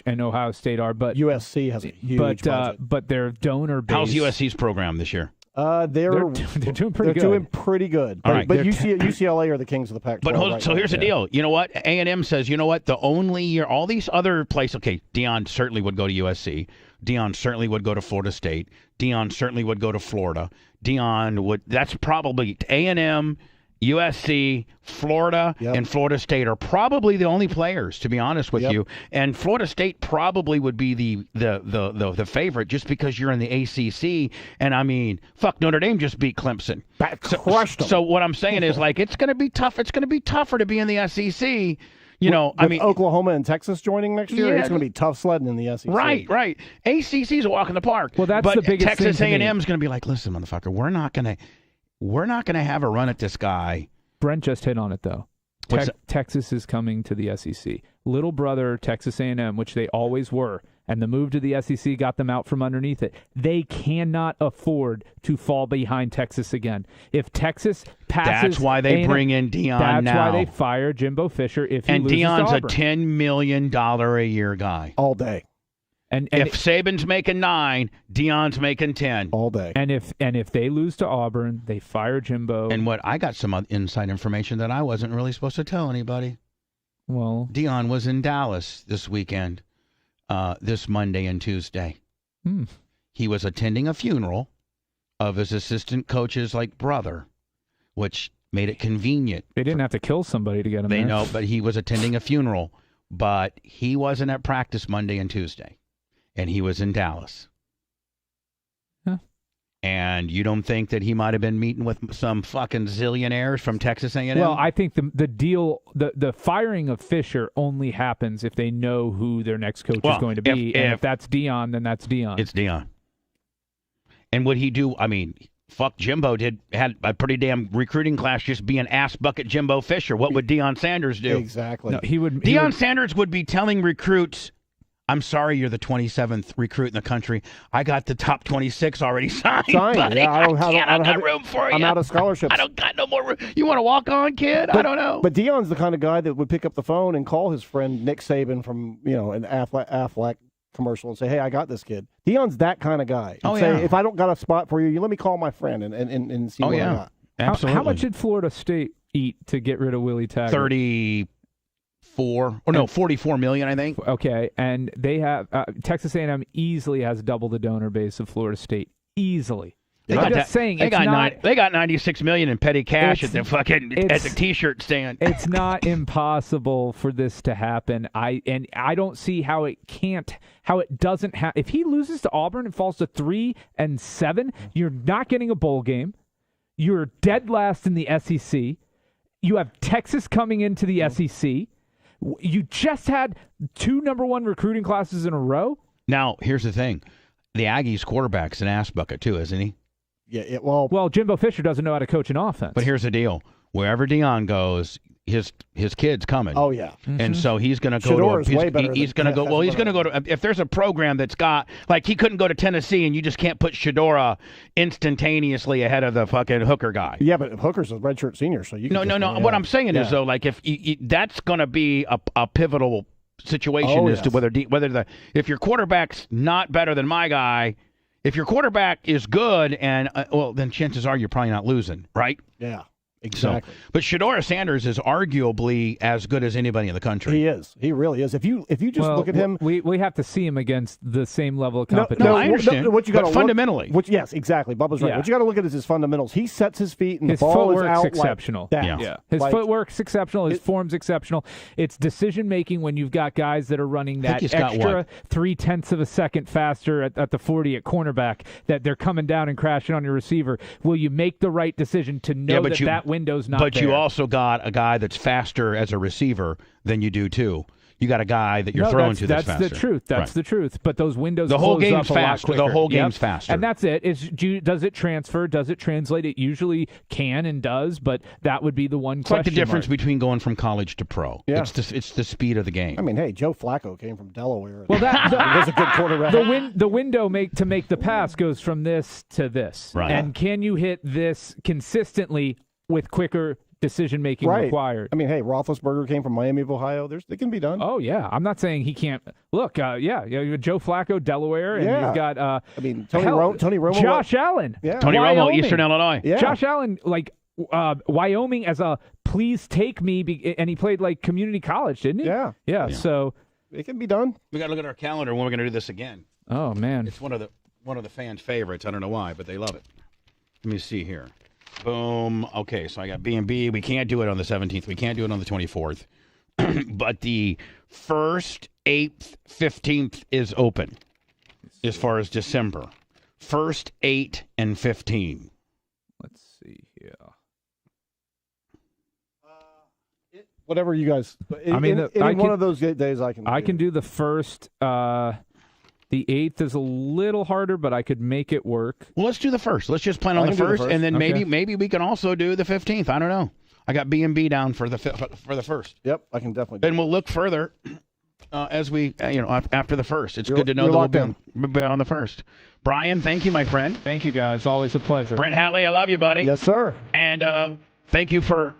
Ohio State are, but
USC has a huge budget.
But their donor base.
How's USC's program this year?
They're doing pretty good.
They're doing pretty good.
All right.
But UCLA are the kings of the Pac-12.
So here's the deal. You know what? A&M says, the only year, all these other places, okay, Deion certainly would go to USC. Deion certainly would go to Florida State. Deion certainly would go to Florida. That's probably A&M, USC, Florida, and Florida State are probably the only players, to be honest with you. And Florida State probably would be the favorite just because you're in the ACC. And I mean, fuck, Notre Dame just beat Clemson.
Crushed them.
So what I'm saying is, it's going to be tough. It's going to be tougher to be in the SEC. With
Oklahoma and Texas joining next year, it's going to be tough sledding in the SEC.
Right. ACC's a walk in the park.
Well, that's the biggest
Texas
thing to
A&M's going to be like, listen, motherfucker, we're not going to have a run at this guy.
Brent just hit on it, though. Texas is coming to the SEC. Little brother Texas A&M, which they always were, and the move to the SEC got them out from underneath it. They cannot afford to fall behind Texas again. If Texas passes,
that's why they bring in Deion now.
That's why they fire Jimbo Fisher if he loses
Deion's
to Auburn.
a $10 million a year guy
all day.
And
if Saban's making 9, Deion's making 10
all day.
And if they lose to Auburn, they fire Jimbo.
And I got some inside information that I wasn't really supposed to tell anybody.
Well,
Deion was in Dallas this weekend, this Monday and Tuesday. He was attending a funeral of his assistant coach's brother, which made it convenient.
They didn't have to kill somebody to get him there.
They know, but he was attending a funeral. But he wasn't at practice Monday and Tuesday. And he was in Dallas.
Huh.
And you don't think that he might have been meeting with some fucking zillionaires from Texas A&M?
Well, I think the deal, the firing of Fisher only happens if they know who their next coach is going to be. If that's Deion, then that's Deion.
It's Deion. And would he do, fuck, Jimbo had a pretty damn recruiting class just being ass bucket Jimbo Fisher. What would Deion Sanders do?
Exactly.
No,
Deion Sanders would be telling recruits, I'm sorry you're the 27th recruit in the country. I got the top 26 already signed.
Buddy. Yeah, I don't
got room for you.
I'm out of scholarships.
I don't got no more room. You want to walk on, kid? I don't know.
But Deion's the kind of guy that would pick up the phone and call his friend Nick Saban from, an Aflac commercial and say, hey, I got this kid. Deion's that kind of guy. Say, if I don't got a spot for you, you let me call my friend and see what I got.
Absolutely.
How much did Florida State eat to get rid of Willie Taggart?
44 million, I think.
Okay, and they have Texas A&M easily has double the donor base of Florida State. Easily. They got 96 million in petty cash at the T-shirt stand. It's not impossible for this to happen. I don't see how it doesn't have. If he loses to Auburn and falls to 3-7, you're not getting a bowl game. You're dead last in the SEC. You have Texas coming into the SEC. You just had 2 number 1 recruiting classes in a row.
Now, here's the thing. The Aggies quarterback's an ass bucket too, isn't he?
Yeah,
well, Jimbo Fisher doesn't know how to coach an offense.
But here's the deal. Wherever Deion goes, his kid's coming.
Oh yeah.
And so he's going to go to he's going to go he's going to go to, if there's a program that's got, like, he couldn't go to Tennessee and you just can't put Shedora instantaneously ahead of the fucking Hooker guy.
Yeah, but Hooker's a redshirt senior, so you can
No. What I'm saying is, though, like, if that's going to be a pivotal situation as to if your quarterback's not better than my guy, if your quarterback is good, and then chances are you're probably not losing, right?
Yeah. Exactly.
But Shedora Sanders is arguably as good as anybody in the country.
He is. He really is. If you just look at him,
we have to see him against the same level of competition.
No, I understand.
What you got
fundamentally,
yes, exactly. Bubba's right.
Yeah.
What you got to look at is his fundamentals. He sets his feet, and
his
the ball is
footwork's
out
exceptional.
Like that.
Yeah. His footwork's exceptional. His form's exceptional. It's decision making when you've got guys that are running that extra 0.3 of a second faster at the 40 at cornerback, that they're coming down and crashing on your receiver. Will you make the right decision to know that window's not there?
You also got a guy that's faster as a receiver than you do too. You got a guy that you're throwing to that's faster.
That's the truth. That's the truth. But those windows
the whole game's
up
faster. The whole game's faster.
And that's it. Does it transfer? Does it translate? It usually can and does, but that would be the one question.
It's like the difference between going from college to pro.
Yeah.
It's the speed of the game.
I mean, hey, Joe Flacco came from Delaware.
Well, that
was a good quarterback.
The window to make the pass goes from this to this.
Right.
And can you hit this consistently with quicker decision-making required?
I mean, hey, Roethlisberger came from Miami of Ohio. They can be done.
Oh, yeah. I'm not saying he can't. Look, you have Joe Flacco, Delaware, and you've got
Tony Romo.
Josh Allen.
Yeah.
Tony Romo, Eastern Illinois.
Yeah.
Josh Allen, Wyoming as a please take me, and he played like community college, didn't he?
Yeah.
So
it can be done.
We got to look at our calendar when we're going to do this again.
Oh, man.
It's one of the fans' favorites. I don't know why, but they love it. Let me see here. Boom. Okay, so I got B&B. We can't do it on the 17th. We can't do it on the 24th. But the 1st, 8th, 15th is open as far as December. 1st, 8, and 15.
Let's see here.
Whatever you guys. One of those days I can.
I can do the 1st. The 8th is a little harder, but I could make it work.
Well, let's do the 1st. Let's just plan on the 1st, and then maybe we can also do the 15th. I don't know. I got B&B down for the 1st.
Yep, I can definitely.
Then we'll look further as we, after the 1st. It's good to know that we'll be on the 1st. Brian, thank you, my friend.
Thank you, guys. Always a pleasure.
Brent Hatley, I love you, buddy.
Yes, sir.
And thank you for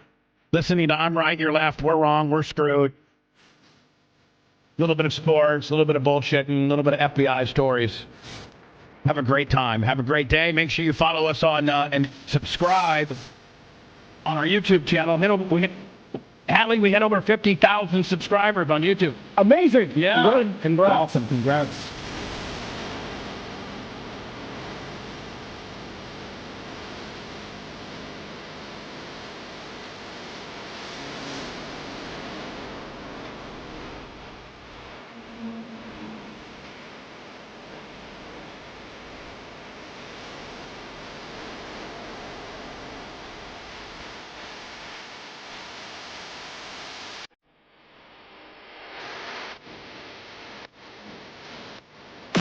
listening to I'm Right, You're Left, We're Wrong, We're Screwed. A little bit of sports, a little bit of bullshitting, a little bit of FBI stories. Have a great time. Have a great day. Make sure you follow us on and subscribe on our YouTube channel. We hit over 50,000 subscribers on YouTube.
Amazing.
Yeah.
Good. Congrats.
Awesome. Congrats.